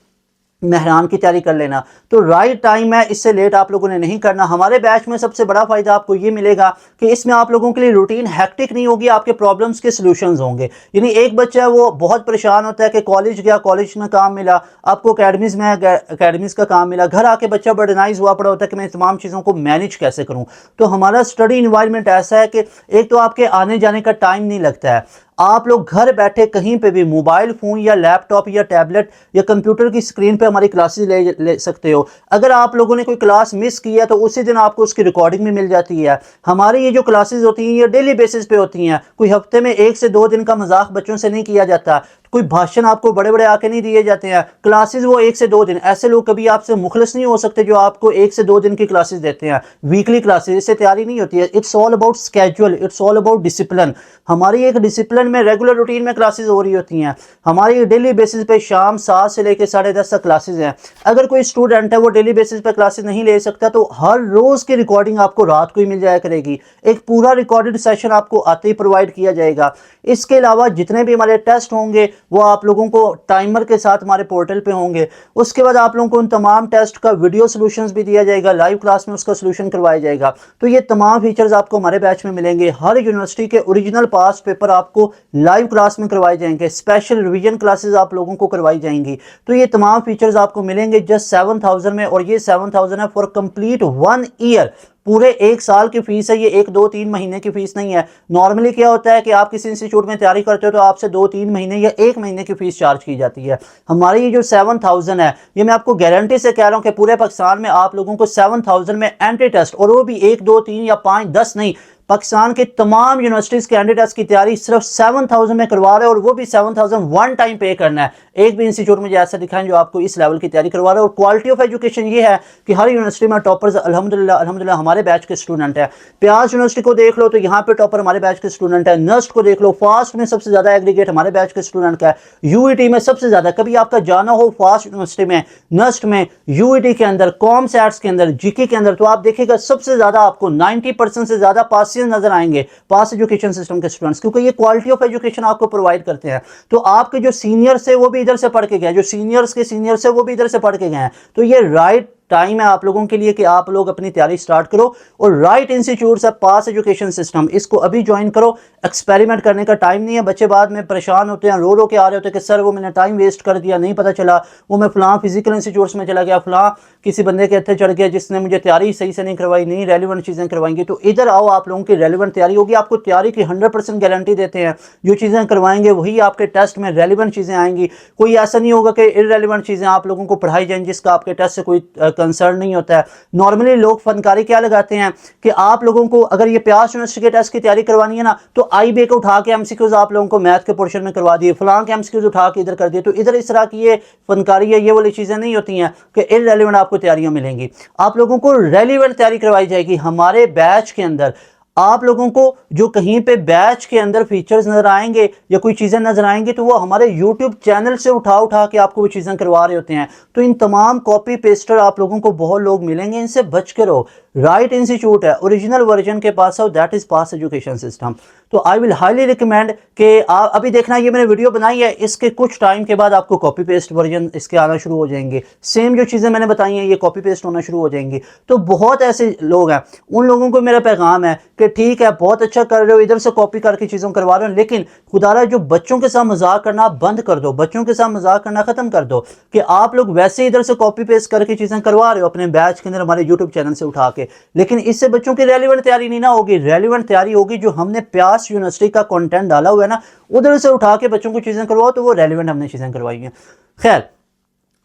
मेहरान की तैयारी कर लेना। तो राइट टाइम है, इससे लेट आप लोगों ने नहीं करना। हमारे बैच में सबसे बड़ा फायदा आपको ये मिलेगा कि इसमें आप लोगों के लिए रूटीन हेक्टिक नहीं होगी, आपके प्रॉब्लम्स के सॉल्यूशंस होंगे। यानी एक बच्चा है वो बहुत परेशान होता है कि कॉलेज गया, कॉलेज में काम मिला, आपको अकेडमीज में अकेडमीज का काम मिला, घर आके बच्चा बर्डनाइज हुआ पड़ा होता है कि मैं तमाम चीज़ों को मैनेज कैसे करूँ। तो हमारा स्टडी इन्वायरमेंट ऐसा है कि एक तो आपके आने जाने का टाइम नहीं लगता है, आप लोग घर बैठे कहीं पे भी मोबाइल फ़ोन या लैपटॉप या टैबलेट या कंप्यूटर की स्क्रीन पे हमारी क्लासेस ले सकते हो। अगर आप लोगों ने कोई क्लास मिस की है तो उसी दिन आपको उसकी रिकॉर्डिंग भी मिल जाती है। हमारी ये जो क्लासेस होती हैं ये डेली बेसिस पे होती हैं, कोई हफ्ते में 1 से 2 दिन का मजाक बच्चों से नहीं किया जाता, कोई भाषण आपको बड़े बड़े आके नहीं दिए जाते हैं। क्लासेस वो 1 से 2 दिन, ऐसे लोग कभी आपसे मुखलिस नहीं हो सकते जो आपको 1 से 2 दिन की क्लासेस देते हैं, वीकली क्लासेस। इससे तैयारी नहीं होती है। It's all about schedule, it's all about discipline. हमारी एक डिसिप्लिन में रेगुलर रूटीन में क्लासेस हो रही होती हैं। हमारी डेली बेसिस पे शाम 7 से लेकर 10:30 तक क्लासेस हैं। अगर कोई स्टूडेंट है वो डेली बेसिस पे क्लासेस नहीं ले सकता तो हर रोज की रिकॉर्डिंग आपको रात को ही मिल जाया करेगी। एक पूरा रिकॉर्डेड सेशन आपको आते ही प्रोवाइड किया जाएगा। इसके अलावा जितने भी हमारे टेस्ट होंगे वो आप लोगों को टाइमर के साथ हमारे पोर्टल पे होंगे। उसके बाद आप लोगों को उन तमाम टेस्ट का वीडियो सॉल्यूशंस भी दिया जाएगा, लाइव क्लास में उसका सॉल्यूशन करवाया जाएगा। तो ये तमाम फीचर्स आपको हमारे बैच में मिलेंगे। हर यूनिवर्सिटी के ओरिजिनल पास पेपर आपको लाइव क्लास में करवाए जाएंगे, स्पेशल रिवीजन क्लासेस आप लोगों को करवाई जाएंगी। तो ये तमाम फीचर्स आपको मिलेंगे जस्ट 7,000 में, और ये 7,000 है फॉर कंप्लीट 1 ईयर। पूरे 1 साल की फीस है ये, 1, 2, 3 महीने की फीस नहीं है। नॉर्मली क्या होता है कि आप किसी इंस्टीट्यूट में तैयारी करते हो तो आपसे 2, 3 महीने या 1 महीने की फीस चार्ज की जाती है। हमारी ये जो 7,000 है ये मैं आपको गारंटी से कह रहा हूं कि पूरे पाकिस्तान में आप लोगों को 7,000 में एंट्री टेस्ट, और वो भी 1, 2, 3 या 5, 10 नहीं, पाकिस्तान के तमाम यूनिवर्सिटीज के एंट्री टेस्ट की तैयारी सिर्फ 7,000 में करवा रहे हैं, और वो भी 7,000 वन टाइम पे करना है। एक भी इंस्टीट्यूट मुझे ऐसा दिखाएं जो आपको इस लेवल की तैयारी करवा रहे हैं। और क्वालिटी ऑफ एजुकेशन ये है कि हर यूनिवर्सिटी में टॉपर्स अल्हम्दुलिल्लाह हमारे बैच के स्टूडेंट है। प्यास यूनिवर्सिटी को देख लो तो यहाँ पे टॉपर हमारे बैच के स्टूडेंट है। नस्ट को देख लो, फास्ट में सबसे ज्यादा एग्रीगेट हमारे बैच के स्टूडेंट का है। यूईटी में सबसे ज्यादा, कभी आपका जाना हो फास्ट यूनिवर्सिटी में, नस्ट में, यूईटी के अंदर, कॉम सैट्स के अंदर, जीके के अंदर, तो आप देखिएगा सबसे ज्यादा आपको 90% से ज्यादा पासियस नजर आएंगे पास एजुकेशन सिस्टम के स्टूडेंट्स, क्योंकि ये क्वालिटी ऑफ एजुकेशन आपको प्रोवाइड करते हैं। तो आपके जो सीनियर्स है वो भी इधर से पढ़ के गए, जो सीनियर्स के सीनियर्स है वो भी इधर से पढ़ के गए हैं। तो ये राइट टाइम है आप लोगों के लिए कि आप लोग अपनी तैयारी स्टार्ट करो। और राइट इंस्टीट्यूट है पास एजुकेशन सिस्टम, इसको अभी ज्वाइन करो। एक्सपेरिमेंट करने का टाइम नहीं है। बच्चे बाद में परेशान होते हैं, रो रो के आ रहे होते हैं कि सर वो मैंने टाइम वेस्ट कर दिया, नहीं पता चला, वो मैं फलां फिजिकल इंस्टीट्यूट्स में चला गया, फलां किसी बंदे के हत्थे चढ़ गया जिसने मुझे तैयारी सही से नहीं करवाई, नहीं रेलिवेंट चीज़ें करवाएंगी। तो इधर आओ, आप लोगों की रेलिवेंट तैयारी होगी। आपको तैयारी की 100% गारंटी देते हैं। जो चीज़ें करवाएंगे वही आपके टेस्ट में रेलिवेंट चीज़ें आएंगी। कोई ऐसा नहीं होगा कि इररेलिवेंट चीज़ें आप लोगों को पढ़ाई जाएंगी जिसका आपके टेस्ट से कोई कंसर्न नहीं होता है। नॉर्मली लोग फनकारी क्या लगाते हैं कि आप लोगों को अगर ये प्यास यूनिवर्सिटी के टेस्ट की तैयारी करवानी है ना तो आईबीए को उठा के एमसीक्यूज आप लोगों को मैथ के पोर्शन में करवा दिए, फलां के एमसीक्यूज उठा के इधर कर दिए। तो इधर इस तरह की ये फनकारी है, ये वाली चीज़ें नहीं होती हैं कि इररेलिवेंट आपको तैयारियां मिलेंगी। आप लोगों को रेलिवेंट तैयारी करवाई जाएगी। हमारे बैच के अंदर आप लोगों को जो कहीं पे बैच के अंदर फीचर्स नजर आएंगे या कोई चीज़ें नजर आएंगी तो वो हमारे यूट्यूब चैनल से उठा के आपको वो चीज़ें करवा रहे होते हैं। तो इन तमाम कॉपी पेस्टर आप लोगों को बहुत लोग मिलेंगे, इनसे बच के रहो। राइट इंस्टीट्यूट है, ओरिजिनल वर्जन के पास आओ, that is pass education system. तो आई विल हाईली रिकमेंड कि आप अभी देखना, ये मैंने वीडियो बनाई है, इसके कुछ टाइम के बाद आपको कॉपी पेस्ट वर्जन इसके आना शुरू हो जाएंगे। सेम जो चीज़ें मैंने बताई हैं ये कॉपी पेस्ट होना शुरू हो जाएंगी। तो बहुत ऐसे लोग हैं, उन लोगों को मेरा पैगाम है कि ठीक है बहुत अच्छा कर रहे हो, इधर से कॉपी करके चीज़ों करवा रहे हो, लेकिन खुदारा जो बच्चों के साथ मजाक करना बंद कर दो, बच्चों के साथ मजाक करना खत्म कर दो। कि आप लोग वैसे इधर से कॉपी पेस्ट करके चीज़ें करवा रहे हो अपने बैच के अंदर हमारे यूट्यूब चैनल से उठा के, लेकिन इससे बच्चों की रेलिवेंट तैयारी नहीं ना होगी। रेलिवेंट तैयारी होगी जो हमने प्यास यूनिवर्सिटी का कंटेंट डाला हुआ है ना, उधर से उठा के बच्चों को चीज़ें करवाओ, तो वो रेलिवेंट हमने चीज़ें करवाई हैं। खैर,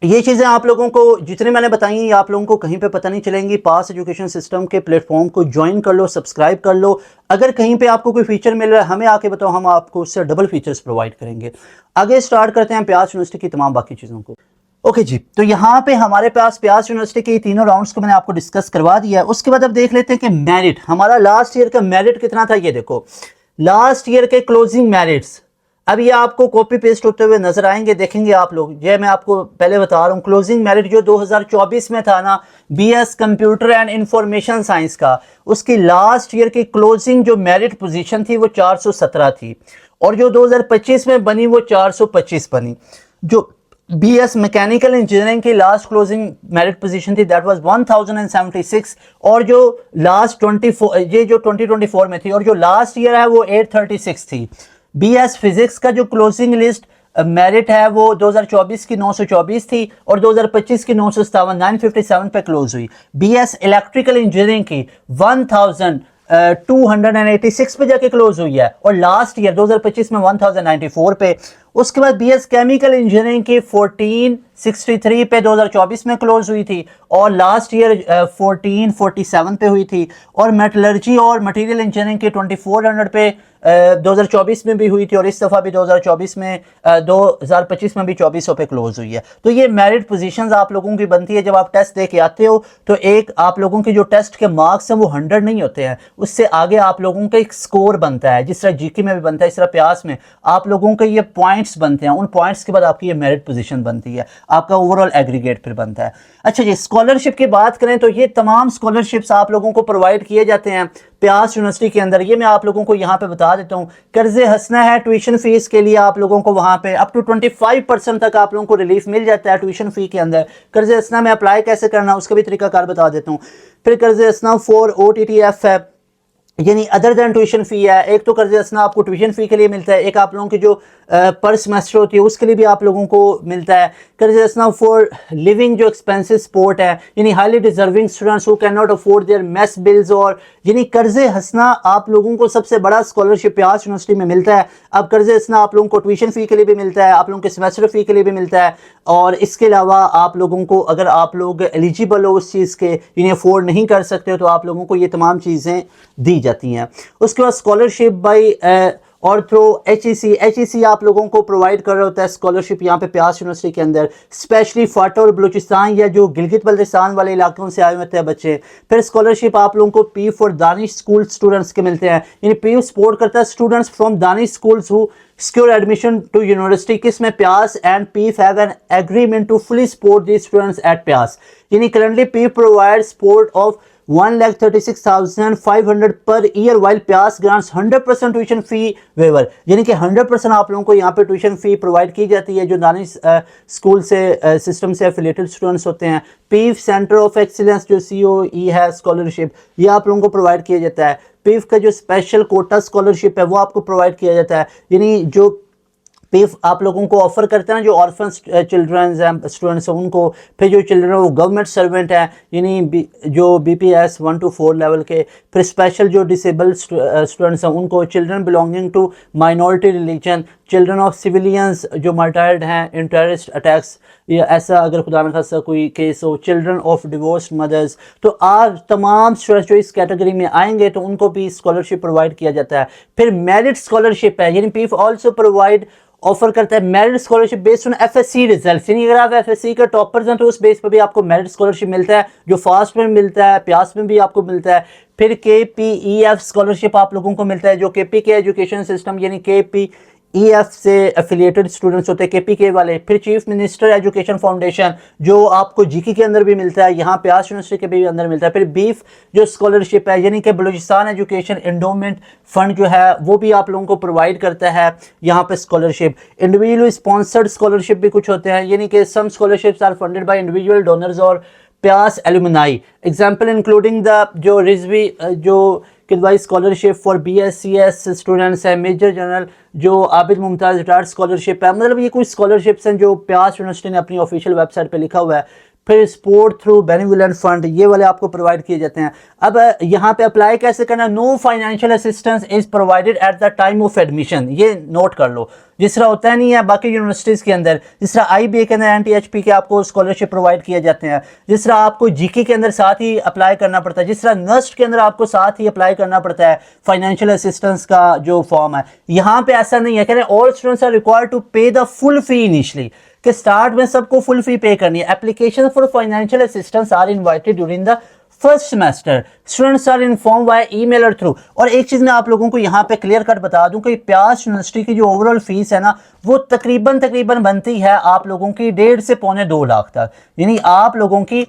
ये चीज़ें आप लोगों को जितने मैंने बताई हैं आप लोगों को कहीं पे पता नहीं चलेंगी। पास एजुकेशन सिस्टम के प्लेटफॉर्म को ज्वाइन कर लो, सब्सक्राइब कर लो। अगर कहीं पे आपको कोई फीचर मिल रहा है हमें आके बताओ, हम आपको उससे डबल फीचर्स प्रोवाइड करेंगे। आगे स्टार्ट करते हैं प्यास यूनिवर्सिटी की तमाम बाकी चीज़ों को। ओके जी, तो यहाँ पे हमारे पास प्यास यूनिवर्सिटी के तीनों राउंड्स को मैंने आपको डिस्कस करवा दिया है। उसके बाद अब देख लेते हैं कि मेरिट, हमारा लास्ट ईयर का मेरिट कितना था। ये देखो लास्ट ईयर के क्लोजिंग मेरिट्स, अब ये आपको कॉपी पेस्ट होते हुए नजर आएंगे, देखेंगे आप लोग। ये मैं आपको पहले बता रहा हूँ, क्लोजिंग मेरिट जो 2024 में था ना, BS computer and information science का, उसकी लास्ट ईयर की क्लोजिंग जो मेरिट पोजीशन थी वो 417 थी, और जो 2025 में बनी वो 425 बनी। जो बीएस मैकेनिकल इंजीनियरिंग की लास्ट क्लोजिंग मेरिट पोजीशन थी दैट वाज 1076, और जो लास्ट 24 ये जो 2024 में थी, और जो लास्ट ईयर है वो 836 थी। बीएस फिजिक्स का जो क्लोजिंग लिस्ट मेरिट है वो 2024 की 924 थी, और 2025 की 957 पे क्लोज हुई। बीएस इलेक्ट्रिकल इंजीनियरिंग की 1286 पे जाके क्लोज हुई है, और लास्ट ईयर 2025 में 1094 पे। उसके बाद बीएस केमिकल इंजीनियरिंग की 1463 पे 2024 में क्लोज हुई थी, और लास्ट ईयर 1447 पे हुई थी। और मेटलर्जी और मटेरियल इंजीनियरिंग की 2400 पे 2024 में भी हुई थी, और इस दफ़ा भी 2024 में 2025 में भी 2400 पे क्लोज हुई है। तो ये मेरिट पोजीशंस आप लोगों की बनती है। जब आप टेस्ट दे के आते हो तो एक आप लोगों के जो टेस्ट के मार्क्स हैं वो 100 नहीं होते हैं, उससे आगे आप लोगों का एक स्कोर बनता है, जिस तरह जीके में भी बनता है, इस तरह प्यास में आप लोगों के ये पॉइंट्स बनते हैं। उन पॉइंट्स के बाद आपकी ये मेरिट पोजीशन बनती है, आपका ओवरऑल एग्रीगेट फिर बनता है। अच्छा जी, स्कॉलरशिप की बात करें तो ये तमाम स्कॉलरशिप्स आप लोगों को प्रोवाइड किए जाते हैं प्यास यूनिवर्सिटी के अंदर। ये मैं आप लोगों को यहाँ पे बता देता हूँ। कर्जे हंसना है ट्यूशन फीस के लिए, आप लोगों को वहाँ पे अप टू 25% तक आप लोगों को रिलीफ मिल जाता है ट्यूशन फी के अंदर। कर्जे हंसना में अप्लाई कैसे करना उसका भी तरीकाकार बता देता हूँ। फिर कर्जे हंसना फॉर OTTF है, यानी अदर देन ट्यूशन फी है। एक तो कर्ज हंसना आपको ट्यूशन फी के लिए मिलता है, एक आप लोगों की जो पर सेमेस्टर होती है उसके लिए भी आप लोगों को मिलता है। कर्ज हंसना फॉर लिविंग जो एक्सपेंसिस सपोर्ट है, यानी highly deserving students who can not afford their mess bills, और यानी कर्ज हंसना आप लोगों को सबसे बड़ा स्कॉलरशिप प्यास यूनिवर्सिटी में मिलता है। अब कर्ज हंसना आप लोगों को ट्यूशन फी के लिए भी मिलता है, आप लोगों के सेमेस्टर फी के लिए भी मिलता है, और इसके अलावा आप लोगों को अगर आप लोग एलिजिबल हो उस चीज़ के, यानी अफोर्ड नहीं कर सकते हो, तो आप लोगों को ये तमाम चीज़ें दी जाती हैं। उसके बाद स्कॉलरशिप बाई और थ्रो HEC आप लोगों को प्रोवाइड कर रहा होता है स्कॉलरशिप यहाँ पे प्यास यूनिवर्सिटी के अंदर, स्पेशली फाटा और बलूचिस्तान या जो गिलगित बल्तिस्तान वाले इलाकों से आए होते हैं बच्चे। फिर स्कॉलरशिप आप लोगों को PEEF for Danish school students के मिलते हैं, यानी पी सपोर्ट करता है students from Danish schools who secure admission to university. किस में? PIEAS and PEEF have an agreement to fully support the students at PIEAS, यानी currently PEEF provide support of 1,36,500 पर year while PIEAS grants 100% tuition fee waiver, यानी कि 100% आप लोगों को यहाँ पे ट्यूशन फी प्रोवाइड की जाती है जो दानिश स्कूल से सिस्टम से एफिलिएटेड स्टूडेंट्स होते हैं। पीफ सेंटर ऑफ एक्सीलेंस जो COE है स्कॉलरशिप, ये आप लोगों को प्रोवाइड किया जाता है। पीफ का जो स्पेशल कोटा स्कॉलरशिप है वो आपको प्रोवाइड किया जाता है, यानी जो पीफ आप लोगों को ऑफर करते हैं ना, जो ऑर्फन चिल्ड्रंस हैं स्टूडेंट्स हैं उनको। फिर जो चिल्ड्रन वो गवर्नमेंट सर्वेंट हैं, यानी जो BPS 1 to 4 लेवल के। फिर स्पेशल जो डिसेबल्ड स्टूडेंट्स हैं उनको, children belonging to minority religion, children of civilians जो मार्टायर्ड हैं इन टेररिस्ट अटैक्स, या ऐसा अगर खुदा न खास्ता कोई केस हो, चिल्ड्रन ऑफ डिवोर्स्ड मदर्स। तो आज तमाम स्टूडेंट्स जो इस कैटेगरी में आएंगे तो उनको भी स्कॉलरशिप प्रोवाइड किया जाता है। फिर मेरिट स्कॉलरशिप है, यानी पीफ ऑल्सो प्रोवाइड ऑफर करता है merit scholarship based on FSC results, यानी अगर आप FSC के टॉपर्स हैं तो उस बेस पर भी आपको मेरिट स्कॉलरशिप मिलता है, जो फास्ट में मिलता है, प्यास में भी आपको मिलता है। फिर KPEF स्कॉलरशिप आप लोगों को मिलता है, जो KPK एजुकेशन सिस्टम यानी KPEF से एफिलिएटेड स्टूडेंट्स होते हैं KPK वाले। फिर चीफ मिनिस्टर एजुकेशन फाउंडेशन जो आपको GK के अंदर भी मिलता है, यहाँ प्यास यूनिवर्सिटी के भी अंदर मिलता है। फिर बीफ जो स्कॉलरशिप है, यानी कि बलूचिस्तान एजुकेशन एंडोमेंट फंड जो है वो भी आप लोगों को प्रोवाइड करता है यहाँ पे स्कॉलरशिप। इंडिविजुअल स्पॉन्सर्ड स्कॉलरशिप भी कुछ होते हैं, यानी कि some scholarships are funded by individual donors और PIEAS alumni. Example including the जो रिजवी जो Kidwai scholarship for BScs students है, मेजर जनरल जो आबिद मुमताज़ रिटायर्ड स्कॉलरशिप है। मतलब ये कुछ स्कॉलरशिप्स हैं जो प्यास यूनिवर्सिटी ने अपनी ऑफिशियल वेबसाइट पे लिखा हुआ है। फिर स्पोर्ट थ्रू बेनिवोलेंट फंड, ये वाले आपको प्रोवाइड किए जाते हैं। अब यहाँ पे अप्लाई कैसे करना? No financial assistance is provided at the time of admission, ये नोट कर लो। जिस तरह होता है नहीं है बाकी यूनिवर्सिटीज़ के अंदर, जिस तरह IBA के अंदर NTHP के आपको स्कॉलरशिप प्रोवाइड किए जाते हैं, जिस तरह आपको GK के अंदर साथ ही अप्लाई करना पड़ता है, जिस तरह NUST के अंदर आपको साथ ही अप्लाई करना पड़ता है फाइनेंशियल असिस्टेंस का जो फॉर्म है, यहाँ पे ऐसा नहीं है। कह रहे all students are required to pay the full fee initially, कि स्टार्ट में सबको फुल फी पे करनी है। Application for financial assistance are invited during the first semester, students are inform by email और थ्रू। और एक चीज़ मैं आप लोगों को यहाँ पे क्लियर कट बता दूं कि प्यास यूनिवर्सिटी की जो ओवरऑल फीस है ना, वो तकरीबन बनती है आप लोगों की 1.5 से पौने 2 लाख तक। यानी आप लोगों की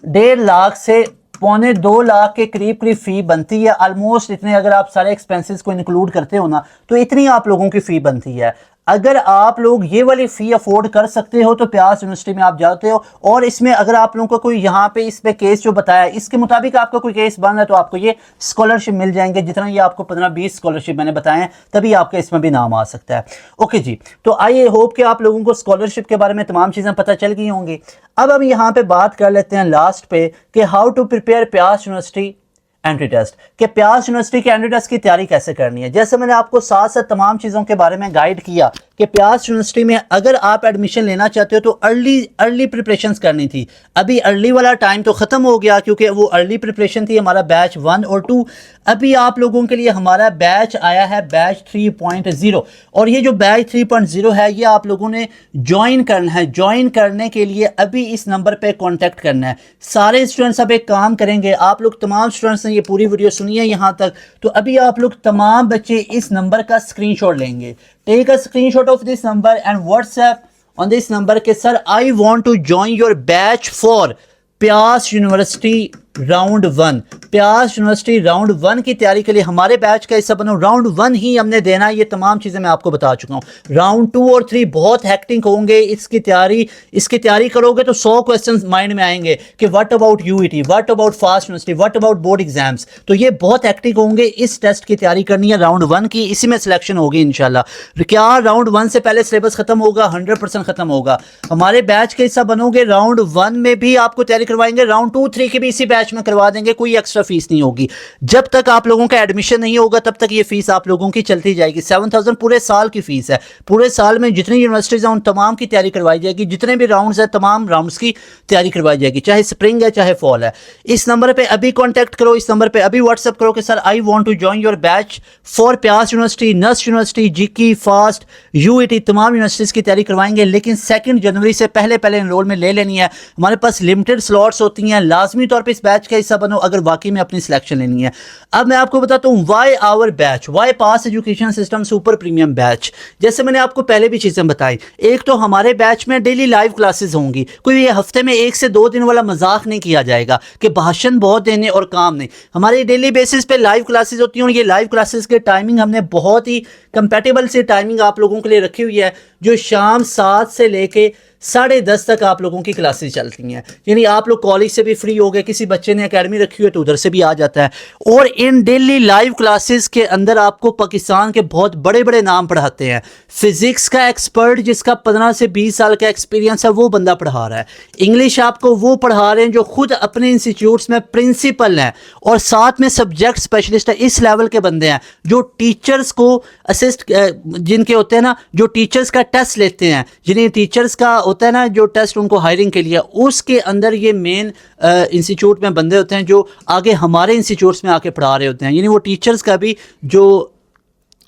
1.5 लाख से पौने 2 लाख के करीब फी बनती है। ऑलमोस्ट इतने, अगर आप सारे एक्सपेंसेस को इंक्लूड करते हो ना, तो इतनी आप लोगों की फ़ी बनती है। अगर आप लोग ये वाली फ़ी अफोर्ड कर सकते हो तो प्यास यूनिवर्सिटी में आप जाते हो। और इसमें अगर आप लोगों को कोई यहाँ पे इस पे केस जो बताया इसके मुताबिक आपका कोई केस बन रहा है तो आपको ये स्कॉलरशिप मिल जाएंगे। जितना ये आपको 15-20 स्कॉलरशिप मैंने बताए हैं, तभी आपका इसमें भी नाम आ सकता है। ओके जी, तो आई होप कि आप लोगों को स्कॉलरशिप के बारे में तमाम चीज़ें पता चल गई होंगी। अब हम यहाँ पे बात कर लेते हैं लास्ट पे कि हाउ टू प्रिपेयर प्यास यूनिवर्सिटी एंट्री टेस्ट, कि प्यास यूनिवर्सिटी के एंट्री टेस्ट की तैयारी कैसे करनी है। जैसे मैंने आपको साथ साथ तमाम चीज़ों के बारे में गाइड किया कि प्यास यूनिवर्सिटी में अगर आप एडमिशन लेना चाहते हो तो अर्ली प्रिपरेशंस करनी थी। अभी अर्ली वाला टाइम तो ख़त्म हो गया क्योंकि वो अर्ली प्रिपरेशन थी हमारा बैच 1 और 2। अभी आप लोगों के लिए हमारा बैच आया है बैच 3.0, और ये जो बैच 3.0 है ये आप लोगों ने ज्वाइन करना है। ज्वाइन करने के लिए अभी इस नंबर पे कांटेक्ट करना है। सारे स्टूडेंट्स अब एक काम करेंगे, आप लोग तमाम स्टूडेंट्स ने ये पूरी वीडियो सुनी है यहाँ तक, तो अभी आप लोग तमाम बच्चे इस नंबर का स्क्रीनशॉट लेंगे। Take a screenshot of this number and WhatsApp on this number के sir I want to join your batch for PIEAS university round 1। PIEAS university round 1 की तैयारी के लिए हमारे बैच का हिस्सा बनो। राउंड 1 ही हमने देना है, ये तमाम चीज़ें मैं आपको बता चुका हूँ। राउंड 2 और 3 बहुत हैक्टिंग होंगे। इसकी तैयारी करोगे तो 100 क्वेश्चंस माइंड में आएंगे कि what about UET, what about fast university, what about board exams. तो ये बहुत हैक्टिंग होंगे। इस टेस्ट की तैयारी करनी है राउंड 1 की, इसी में सिलेक्शन होगी इंशाल्लाह। क्या राउंड 1 से पहले सिलेबस खत्म होगा? 100% खत्म होगा। हमारे बैच का हिस्सा बनोगे, राउंड 1 में भी आपको तैयारी करवाएंगे, राउंड 2, 3 की भी इसी बैच में करवा देंगे। कोई एक्स्ट्रा फीस नहीं होगी। जब तक आप लोगों का एडमिशन नहीं होगा तब तक ये फीस आप लोगों की चलती जाएगी। 7,000 पूरे साल की फीस है। पूरे साल में जितनी यूनिवर्सिटीज हैं उन तमाम की तैयारी करवाई जाएगी। जितने भी राउंड्स हैं तमाम राउंड्स की तैयारी करवाई जाएगी, चाहे स्प्रिंग है चाहे फॉल है। इस नंबर पे अभी कॉन्टैक्ट करो, इस नंबर पे अभी व्हाट्सएप करो कि sir I want to join your batch for PIEAS university, NUST university, GIKI, FAST, UET, तमाम यूनिवर्सिटीज की तैयारी करवाएंगे। लेकिन 2 जनवरी से पहले एनरोलमेंट ले लेनी है। हमारे पास लिमिटेड स्लॉट्स होती हैं। लाजमी तौर पर इस बैच का हिस्सा बनो अगर वाकई में अपनी सिलेक्शन लेनी है। अब मैं आपको बताता हूं why our batch, why Pass education System super premium batch. जैसे मैंने आपको पहले भी चीजें बताई, एक तो हमारे बैच में डेली लाइव क्लासेस होंगी। कोई ये हफ्ते में 1 से 2 दिन वाला मजाक नहीं किया जाएगा कि भाषण बहुत देने और काम नहीं। हमारी डेली बेसिस पे लाइव क्लासेस होती हैं और ये लाइव क्लासेस के टाइमिंग हमने बहुत ही कंपेटेबल से टाइमिंग आप लोगों के लिए रखी हुई है, जो शाम 7 से लेके 10:30 तक आप लोगों की क्लासेस चलती हैं। यानी आप लोग कॉलेज से भी फ्री हो गए, किसी बच्चे ने एकेडमी रखी हुई है तो उधर से भी आ जाता है। और इन डेली लाइव क्लासेस के अंदर आपको पाकिस्तान के बहुत बड़े बड़े नाम पढ़ाते हैं। फिजिक्स का एक्सपर्ट जिसका 15 से 20 साल का एक्सपीरियंस है वो बंदा पढ़ा रहा है। इंग्लिश आपको वो पढ़ा रहे हैं जो खुद अपने इंस्टीट्यूट्स में प्रिंसिपल हैं और साथ में सब्जेक्ट स्पेशलिस्ट है। इस लेवल के बंदे हैं जो टीचर्स को असिस्ट, जिनके होते हैं ना, जो टीचर्स का टेस्ट लेते हैं, जिन्हें टीचर्स का होता है ना जो टेस्ट उनको हायरिंग के लिए, उसके अंदर ये मेन इंस्टीट्यूट में बंदे होते हैं जो आगे हमारे इंस्टीट्यूट्स में आके पढ़ा रहे होते हैं। यानी वो टीचर्स का भी जो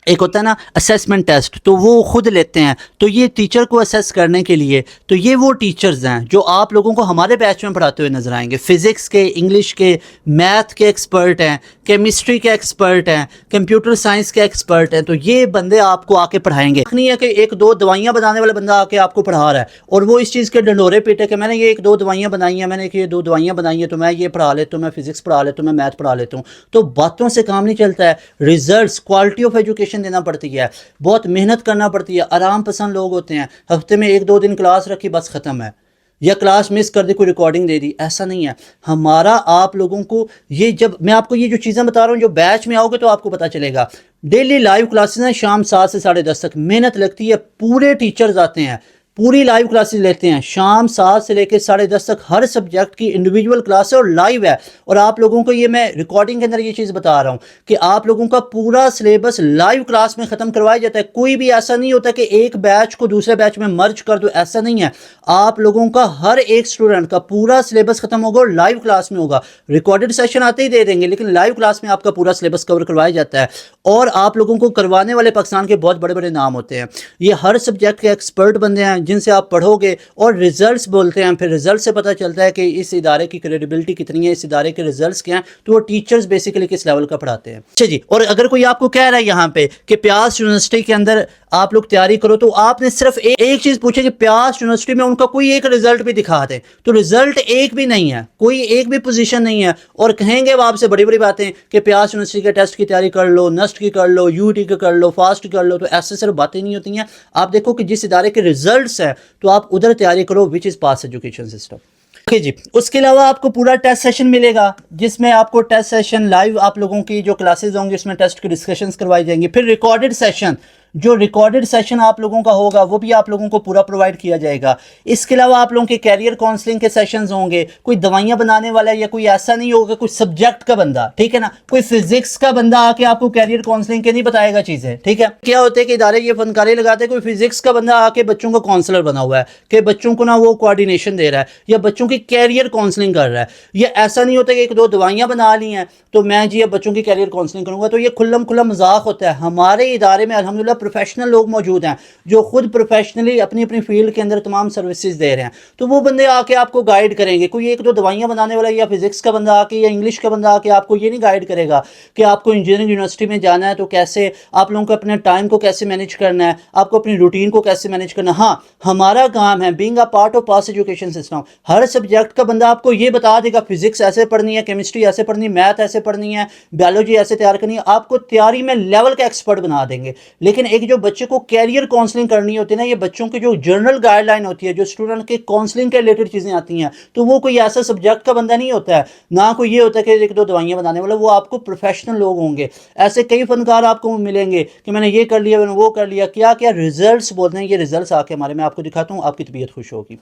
एक होता है ना असेसमेंट टेस्ट, तो वो खुद लेते हैं। तो ये टीचर को असेस करने के लिए, तो ये वो टीचर्स हैं जो आप लोगों को हमारे बैच में पढ़ाते हुए नजर आएंगे। फिजिक्स के, इंग्लिश के, मैथ के एक्सपर्ट हैं, केमिस्ट्री के एक्सपर्ट हैं, कंप्यूटर साइंस के एक्सपर्ट हैं। तो ये बंदे आपको आके पढ़ाएंगे। नहीं है कि 1-2 दवाइयाँ बनाने वाला बंदा आके आपको पढ़ा रहा है और वो इस चीज़ के डंडोरे पीटे कि मैंने ये 1-2 दवाइयाँ बनाई हैं, मैंने ये 2 दवाइयाँ बनाई हैं तो मैं ये पढ़ा लेता हूँ, मैं फिजिक्स पढ़ा लेता हूँ, मैं मैथ पढ़ा लेता हूँ। तो बातों से काम नहीं चलता है। रिजल्ट्स, क्वालिटी ऑफ एजुकेशन देना पड़ती है, बहुत मेहनत करना पड़ती है। आराम पसंद लोग होते हैं, हफ्ते में 1-2 दिन क्लास रखी बस खत्म है, या क्लास मिस कर दी, कोई रिकॉर्डिंग दे दी, ऐसा नहीं है हमारा। आप लोगों को ये, जब मैं आपको ये जो चीज़ें बता रहा हूँ, जो बैच में आओगे तो आपको पता चलेगा। डेली लाइव क्लासेस हैं शाम 7 से 10:30 तक, मेहनत लगती है, पूरे टीचर्स आते हैं, पूरी लाइव क्लासेस लेते हैं, शाम 7 से लेकर 10:30 तक हर सब्जेक्ट की इंडिविजुअल क्लास है और लाइव है। और आप लोगों को ये मैं रिकॉर्डिंग के अंदर ये चीज़ बता रहा हूँ कि आप लोगों का पूरा सिलेबस लाइव क्लास में ख़त्म करवाया जाता है। कोई भी ऐसा नहीं होता कि एक बैच को दूसरे बैच में मर्ज कर दो, ऐसा नहीं है। आप लोगों का हर एक स्टूडेंट का पूरा सिलेबस खत्म होगा और लाइव क्लास में होगा। रिकॉर्डेड सेशन आते ही दे देंगे, लेकिन लाइव क्लास में आपका पूरा सिलेबस कवर करवाया जाता है। और आप लोगों को करवाने वाले पाकिस्तान के बहुत बड़े बड़े नाम होते हैं। ये हर सब्जेक्ट के एक्सपर्ट बंदे हैं जिनसे आप पढ़ोगे और रिजल्ट्स बोलते हैं। फिर रिजल्ट से पता चलता है कि इस इदारे की क्रेडिबिलिटी कितनी है, इस इदारे के रिजल्ट्स क्या हैं, तो वो टीचर्स बेसिकली किस लेवल का पढ़ाते हैं। अच्छा जी, और अगर कोई आपको कह रहा है यहाँ पे कि प्यास यूनिवर्सिटी के अंदर आप लोग तैयारी करो, तो आपने सिर्फ एक चीज़ पूछे कि प्यास यूनिवर्सिटी में उनका कोई एक रिजल्ट भी दिखा दे, तो रिजल्ट एक भी नहीं है, कोई एक भी पोजीशन नहीं है। और कहेंगे वो आपसे बड़ी बड़ी बातें कि प्यास यूनिवर्सिटी के टेस्ट की तैयारी कर लो, नस्ट की कर लो, यूटी की कर लो, फास्ट कर लो, तो ऐसे सिर्फ बातें नहीं होती हैं। आप देखो कि जिस इदारे के रिजल्ट्स हैं तो आप उधर तैयारी करो, which is PIEAS education system. Okay जी, उसके अलावा आपको पूरा टेस्ट सेशन मिलेगा जिसमें आपको टेस्ट सेशन लाइव आप लोगों की जो क्लासेस होंगी उसमें टेस्ट की डिस्कशंस करवाई जाएंगी। फिर रिकॉर्डेड सेशन, जो रिकॉर्डेड सेशन आप लोगों का होगा वो भी आप लोगों को पूरा प्रोवाइड किया जाएगा। इसके अलावा आप लोगों के कैरियर काउंसलिंग के सेशंस होंगे। कोई दवाइयां बनाने वाला या कोई ऐसा नहीं होगा, कोई सब्जेक्ट का बंदा, ठीक है ना, कोई फिजिक्स का बंदा आके आपको कैरियर काउंसलिंग के नहीं बताएगा चीजें, ठीक है। क्या होता है कि इदारे ये फनकारी लगाते हैं, कोई फिजिक्स का बंदा आके बच्चों का काउंसलर बना हुआ है कि बच्चों को ना वो कोऑर्डिनेशन दे रहा है या बच्चों की कैरियर काउंसलिंग कर रहा है। ये ऐसा नहीं होता कि एक दो दवाइयां बना ली हैं तो मैं जी अब बच्चों की कैरियर काउंसलिंग करूंगा, तो ये खुल्लम खुल्ला मजाक होता है। हमारे इदारे में अल्हम्दुलिल्लाह प्रोफेशनल लोग मौजूद हैं जो खुद प्रोफेशनली अपनी अपनी फील्ड के अंदर तमाम सर्विसेज दे रहे हैं, तो वो बंदे आके आपको गाइड करेंगे। कोई एक दो दवाइयां बनाने वाला या फिजिक्स का बंदा आके या इंग्लिश का बंदा आके आपको ये नहीं गाइड करेगा कि आपको इंजीनियरिंग यूनिवर्सिटी में जाना है तो कैसे आप लोगों को अपने टाइम को कैसे मैनेज करना है, आपको अपनी रूटीन को कैसे मैनेज करना है। हाँ, हमारा काम है being a part of pass education system, her subject का बंदा आपको ये बता देगा फिजिक्स ऐसे पढ़नी है, केमिस्ट्री ऐसे पढ़नी है, मैथ ऐसे पढ़नी है, बायोलॉजी ऐसे तैयार करनी है, आपको तैयारी में लेवल का एक्सपर्ट बना देंगे। लेकिन एक जो बच्चे को कैरियर काउंसलिंग करनी होती है ना, ये बच्चों की जो जनरल गाइडलाइन होती है, जो स्टूडेंट के काउंसलिंग के रिलेटेड चीजें आती हैं, तो वो कोई ऐसा सब्जेक्ट का बंदा नहीं होता है, ना कोई ये होता है कि एक दो दवाइयां बनाने वाला, वो आपको प्रोफेशनल लोग होंगे। ऐसे कई फनकार आपको मिलेंगे कि मैंने ये कर लिया, मैंने वो कर लिया, क्या क्या रिजल्ट्स बोलते हैं, ये रिजल्ट्स आके हमारे मैं आपको दिखाता हूँ, आपकी तबीयत खुश होगी।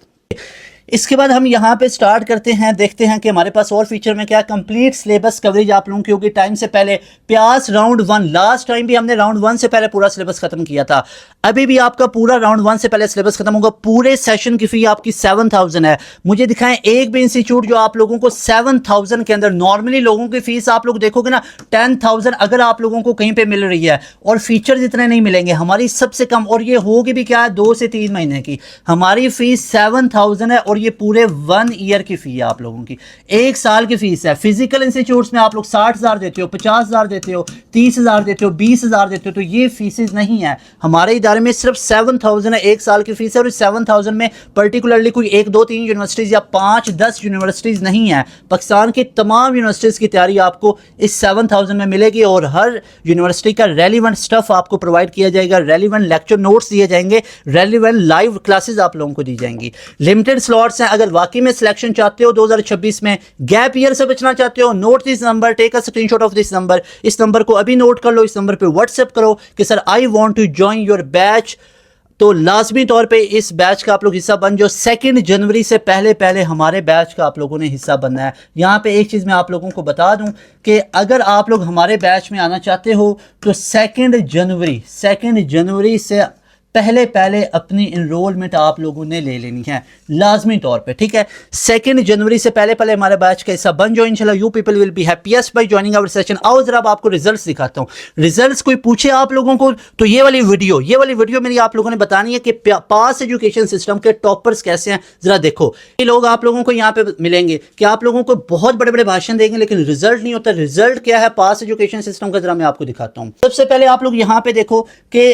इसके बाद हम यहाँ पे स्टार्ट करते हैं, देखते हैं कि हमारे पास और फीचर में क्या। कंप्लीट सिलेबस कवरेज आप लोगों की होगी टाइम से पहले। प्यास राउंड 1, लास्ट टाइम भी हमने राउंड 1 से पहले पूरा सिलेबस खत्म किया था, अभी भी आपका पूरा राउंड 1 से पहले सिलेबस खत्म होगा। पूरे सेशन की फी आपकी 7000 है। मुझे दिखाएं एक भी इंस्टीट्यूट जो आप लोगों को 7000 के अंदर, नॉर्मली लोगों की फीस आप लोग देखोगे ना 10000 अगर आप लोगों को कहीं पे मिल रही है, और फीचर्स इतने नहीं मिलेंगे। हमारी सबसे कम, और ये होगी भी क्या है 2 से 3 महीने की, हमारी फीस 7000 है। और ये पूरे 1 ईयर की फी है आप लोगों की, 1 साल की फीस है। फिजिकल इंस्टीट्यूट्स में आप लोग 60,000 देते हो, 50,000 देते हो, 30,000 देते हो, 20,000 देते हो, तो ये फीसेज नहीं है। हमारे इदारे में सिर्फ 7000 है, 1 साल की फीस है। और इस 7000 में पर्टिकुलरली कोई 1 2 3 यूनिवर्सिटीज या 5 10 यूनिवर्सिटीज नहीं है, पाकिस्तान की तमाम यूनिवर्सिटीज की तैयारी आपको इस 7000 में मिलेगी। और हर यूनिवर्सिटी का रेलिवेंट स्टफ आपको प्रोवाइड किया जाएगा, रेलिवेंट लेक्चर नोट्स दिए जाएंगे, रेलिवेंट लाइव क्लासेज आप लोगों को दी जाएंगी। लिमिटेड स्लॉट्स हैं, अगर वाकई में सिलेक्शन चाहते हो 2026 में, गैप ईयर से बचना चाहते हो, note this number, take a screenshot of this number. इस नंबर को अभी नोट कर लो, इस नंबर पे व्हाट्सएप करो कि sir I want to join your batch, तो लाजमी तौर पे इस बैच का आप लोग हिस्सा बन जाओ। 2 जनवरी से पहले पहले हमारे बैच का आप लोगों ने हिस्सा बनना है। यहाँ पे एक चीज़ मैं आप लोगों को बता दूं कि अगर आप लोग हमारे बैच में आना चाहते हो तो 2 जनवरी से पहले पहले अपनी इनरोलमेंट आप लोगों ने ले लेनी है लाजमी तौर पे, ठीक है। 2 जनवरी से पहले पहले हमारे बैच का हिस्सा बन जाओ इंशाल्लाह। You people will be happiest by joining our session. आओ जरा अब आपको रिजल्ट्स दिखाता हूँ। रिजल्ट्स कोई पूछे आप लोगों को तो ये वाली वीडियो मेरी आप लोगों ने बतानी है कि पास एजुकेशन सिस्टम के टॉपर्स कैसे हैं। जरा देखो, ये लोग आप लोगों को यहाँ पे मिलेंगे कि आप लोगों को बहुत बड़े बड़े भाषण देंगे लेकिन रिजल्ट नहीं होता। रिजल्ट क्या है पास एजुकेशन सिस्टम का, जरा मैं आपको दिखाता हूँ। सबसे पहले आप लोग यहाँ पे देखो कि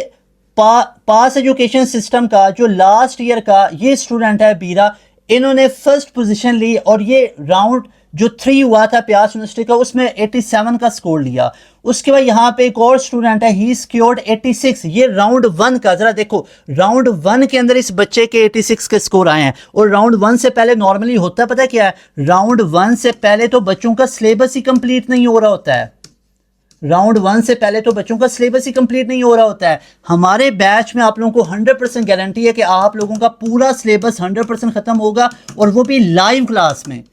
पास एजुकेशन सिस्टम का जो लास्ट ईयर का ये स्टूडेंट है बीरा, इन्होंने फर्स्ट पोजीशन ली और ये राउंड जो 3 हुआ था प्यास यूनिवर्सिटी का उसमें 87 का स्कोर लिया। उसके बाद यहाँ पे एक और स्टूडेंट है, ही स्कोर्ड 86, ये राउंड 1 का। जरा देखो राउंड 1 के अंदर इस बच्चे के 86 के स्कोर आए हैं। और राउंड 1 से पहले नॉर्मली होता पता क्या है, राउंड 1 से पहले तो बच्चों का सिलेबस ही कंप्लीट नहीं हो रहा होता है। राउंड 1 से पहले तो बच्चों का सिलेबस ही कंप्लीट नहीं हो रहा होता है। हमारे बैच में आप लोगों को 100% गारंटी है कि आप लोगों का पूरा सिलेबस 100% खत्म होगा, और वो भी लाइव क्लास में,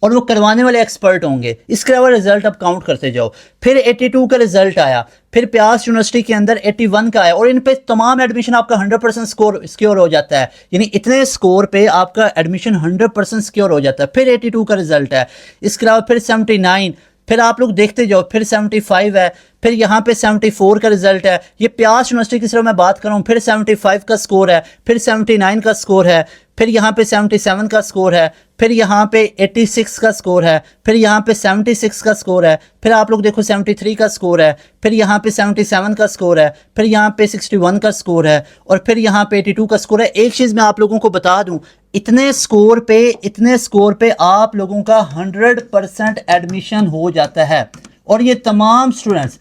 और वो करवाने वाले एक्सपर्ट होंगे। इसके अलावा रिजल्ट अब काउंट करते जाओ। फिर 82 का रिजल्ट आया, फिर प्यास यूनिवर्सिटी के अंदर 81 का आया, और इन पे तमाम एडमिशन आपका 100% स्कोर सिक्योर हो जाता है। यानी इतने स्कोर पे आपका एडमिशन 100% सिक्योर हो जाता है। फिर 82 का रिजल्ट है, इसके अलावा फिर 79, फिर आप लोग देखते जाओ, फिर 75 है, फिर यहाँ पे 74 का रिजल्ट है। ये प्यास यूनिवर्सिटी की सिर्फ मैं बात कर रहा हूँ। फिर 75 का स्कोर है, फिर 79 का स्कोर है, फिर यहाँ पे 77 का स्कोर है, फिर यहाँ पे 86 का स्कोर है, फिर यहाँ पे 76 का स्कोर है, फिर आप लोग देखो 73 का स्कोर है, फिर यहाँ पे 77 का स्कोर है, फिर यहाँ पे 61 का स्कोर है, और फिर यहाँ पे 82 का स्कोर है। एक चीज़ मैं आप लोगों को बता दूं, इतने स्कोर पे आप लोगों का 100% एडमिशन हो जाता है। और ये तमाम स्टूडेंट्स,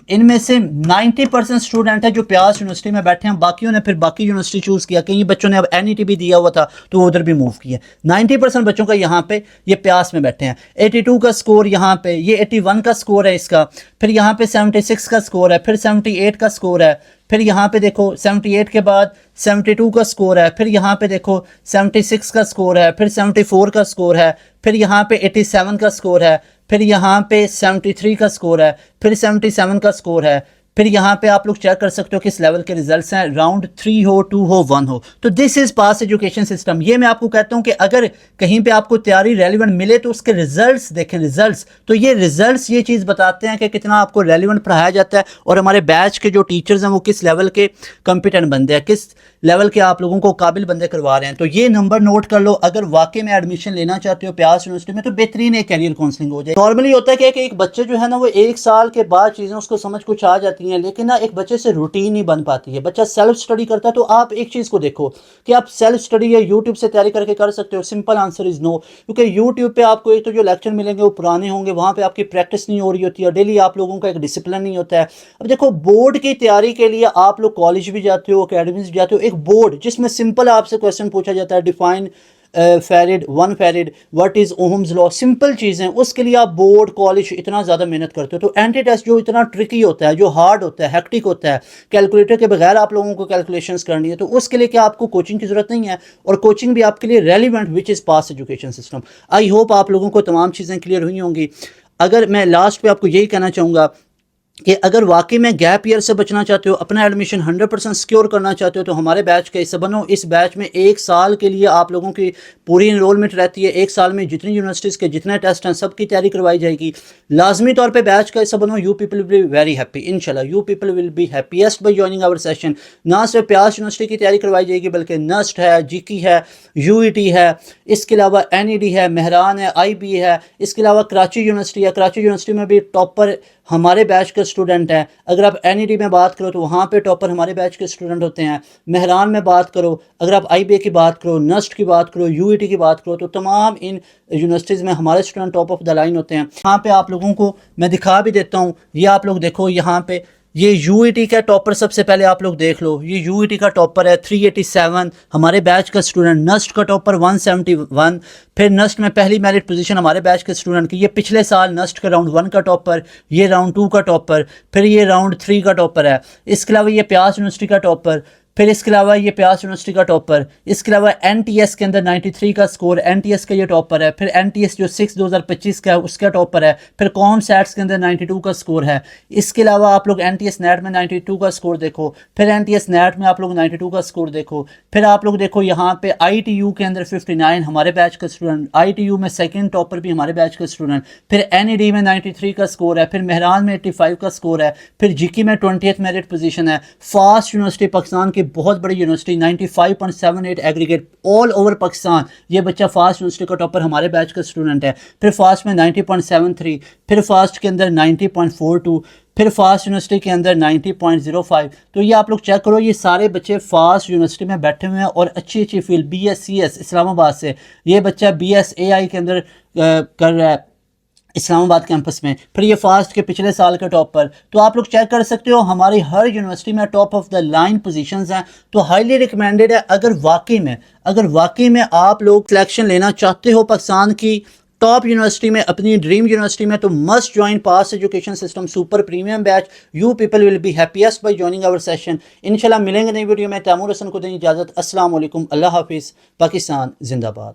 इनमें से 90% स्टूडेंट है जो प्यास यूनिवर्सिटी में बैठे हैं। बाकियों ने फिर बाकी यूनिवर्सिटी चूज किया। कई बच्चों ने अब एनईटी भी दिया हुआ था तो वो उधर भी मूव किया। 90% बच्चों का यहाँ पे ये प्यास में बैठे हैं। 82 का स्कोर यहाँ पे, ये 81 का स्कोर है इसका, फिर यहाँ पे 76 का स्कोर है, फिर 78 का स्कोर है, फिर यहाँ पे देखो 78 के बाद 72 का स्कोर है, फिर यहाँ पे देखो 76 का स्कोर है, फिर 74 का स्कोर है, फिर यहाँ पे 87 का स्कोर है, फिर यहाँ पे 73 का स्कोर है, फिर 77 का स्कोर है। फिर यहाँ पे आप लोग चेक कर सकते हो किस लेवल के रिजल्ट्स हैं, राउंड 3 हो, 2 हो, 1 हो। तो this is pass education system. ये मैं आपको कहता हूँ कि अगर कहीं पे आपको तैयारी रेलिवेंट मिले तो उसके रिजल्ट्स देखें, रिजल्ट्स। तो ये रिजल्ट्स ये चीज़ बताते हैं कि कितना आपको रेलिवेंट पढ़ाया जाता है, और हमारे बैच के जो टीचर्स हैं वो किस लेवल के कॉम्पिटेंट बंदे हैं, किस लेवल के आप लोगों को काबिल बंदे करवा रहे हैं। तो ये नंबर नोट कर लो। अगर वाकई में एडमिशन लेना चाहते हो प्यास यूनिवर्सिटी में तो बेहतरीन एक कैरियर काउंसलिंग हो जाए। नॉर्मली होता है कि एक बच्चे जो है ना वो 1 साल के बाद चीज़ें उसको समझ कुछ आ जाती हैं, लेकिन ना एक बच्चे से रूटीन नहीं बन पाती है। बच्चा सेल्फ स्टडी करता है। तो आप एक चीज़ को देखो कि आप सेल्फ स्टडी या यूट्यूब से तैयारी करके कर सकते हो। सिंपल आंसर इज नो, क्योंकि यूट्यूब पे आपको एक तो जो लेक्चर मिलेंगे वो पुराने होंगे, वहाँ पे आपकी प्रैक्टिस नहीं हो रही होती है, डेली आप लोगों का एक डिसिप्लिन नहीं होता है। अब देखो बोर्ड की तैयारी के लिए आप लोग कॉलेज भी जाते हो, अकेडमीज भी जाते हो। एक बोर्ड जिसमें सिंपल आपसे क्वेश्चन पूछा जाता है, define farad 1 farad, what is Ohm's law, simple चीज़ें, उसके लिए आप बोर्ड कॉलेज इतना ज़्यादा मेहनत करते हो। तो एंटी टेस्ट जो इतना ट्रिकी होता है, जो हार्ड होता है, हेक्टिक होता है, कैलकुलेटर के बगैर आप लोगों को कैलकुलेशंस करनी है, तो उसके लिए क्या आपको कोचिंग की ज़रूरत नहीं है, और कोचिंग भी आपके लिए relevant, which is PIEAS education system. I hope आप लोगों को तमाम चीज़ें क्लियर हुई होंगी। अगर मैं लास्ट पे आपको यही कहना चाहूँगा कि अगर वाकई में गैप ईयर से बचना चाहते हो, अपना एडमिशन 100% सिक्योर करना चाहते हो, तो हमारे बैच का हिस्सा बनो। इस बैच में 1 साल के लिए आप लोगों की पूरी इनरोलमेंट रहती है। 1 साल में जितनी यूनिवर्सिटीज़ के जितने टेस्ट हैं सबकी तैयारी करवाई जाएगी। लाजमी तौर पे बैच का हिस्सा बनो। You people will be very happy, इंशाल्लाह you people will be happiest by joining our session. ना सिर्फ प्यास यूनिवर्सिटी की तैयारी करवाई जाएगी, बल्कि नस्ट है, जीकी है, यूईटी है, इसके अलावा एनईडी है, मेहरान है, आईबी है, इसके अलावा कराची यूनिवर्सिटी है। कराची यूनिवर्सिटी में भी टॉपर हमारे बैच के स्टूडेंट हैं। अगर आप एनईडी में बात करो तो वहाँ पे टॉपर हमारे बैच के स्टूडेंट होते हैं। मेहरान में बात करो, अगर आप आईबीए की बात करो, नस्ट की बात करो, यूईटी की बात करो, तो तमाम इन यूनिवर्सिटीज़ में हमारे student top of the line होते हैं। यहाँ पे आप लोगों को मैं दिखा भी देता हूँ। ये आप लोग देखो, यहाँ पे ये यूईटी का टॉपर सबसे पहले आप लोग देख लो। ये यूईटी का टॉपर है 387 हमारे बैच का स्टूडेंट। नस्ट का टॉपर 171। फिर नस्ट में पहली मेरिट पोजीशन हमारे बैच के स्टूडेंट की। ये पिछले साल नस्ट का राउंड 1 का टॉपर, ये राउंड 2 का टॉपर, फिर ये राउंड 3 का टॉपर है। इसके अलावा ये प्यास यूनिवर्सिटी का टॉपर, फिर इसके अलावा ये प्यास यूनिवर्सिटी का टॉपर। इसके अलावा एनटीएस के अंदर 93 का स्कोर, एनटीएस का ये टॉपर है। फिर एनटीएस जो 6 2025 का है उसका टॉपर है। फिर कॉम सैट्स के अंदर 92 का स्कोर है। इसके अलावा आप लोग एनटीएस नेट में 92 का स्कोर देखो। फिर एनटीएस नेट में आप लोग 92 का स्कोर देखो। फिर आप लोग देखो यहाँ पे आईटीयू के अंदर 59 हमारे बैच का स्टूडेंट, आईटीयू में सेकेंड टॉपर भी हमारे बैच का स्टूडेंट। फिर एनईडी में 93 का स्कोर है। फिर मेहरान में 85 का स्कोर है। फिर जीकी में 20th मेरिट पोजीशन है। फास्ट यूनिवर्सिटी पाकिस्तान की बहुत बड़ी university 95.78 aggregate all over Pakistan. ये बच्चा फास्ट यूनिवर्सिटी का टॉपर हमारे बैच का स्टूडेंट है। फिर फास्ट में 90.73, फिर फास्ट के अंदर 90.42, फिर फास्ट यूनिवर्सिटी के अंदर 90.05। तो ये आप लोग चेक करो, ये सारे बच्चे फास्ट यूनिवर्सिटी में बैठे हुए हैं और अच्छी अच्छी फील्ड BScs इस्लामाबाद से। ये बच्चा BSAI के अंदर कर रहा है इस्लामाबाद कैंपस में। फिर ये फास्ट के पिछले साल का टॉपर। तो आप लोग चेक कर सकते हो हमारी हर यूनिवर्सिटी में top of the line positions हैं। तो हाईली रिकमेंडेड है। अगर वाकई में आप लोग सिलेक्शन लेना चाहते हो पाकिस्तान की टॉप यूनिवर्सिटी में, अपनी ड्रीम यूनिवर्सिटी में, तो must join Pass education System super premium batch. You people will be happiest by joining our session. इंशाल्लाह मिलेंगे नई वीडियो में. तैमूर हसन को दें इजाज़त. अस्सलाम वालेकुम. अल्लाह हाफिज़. पाकिस्तान जिंदाबाद.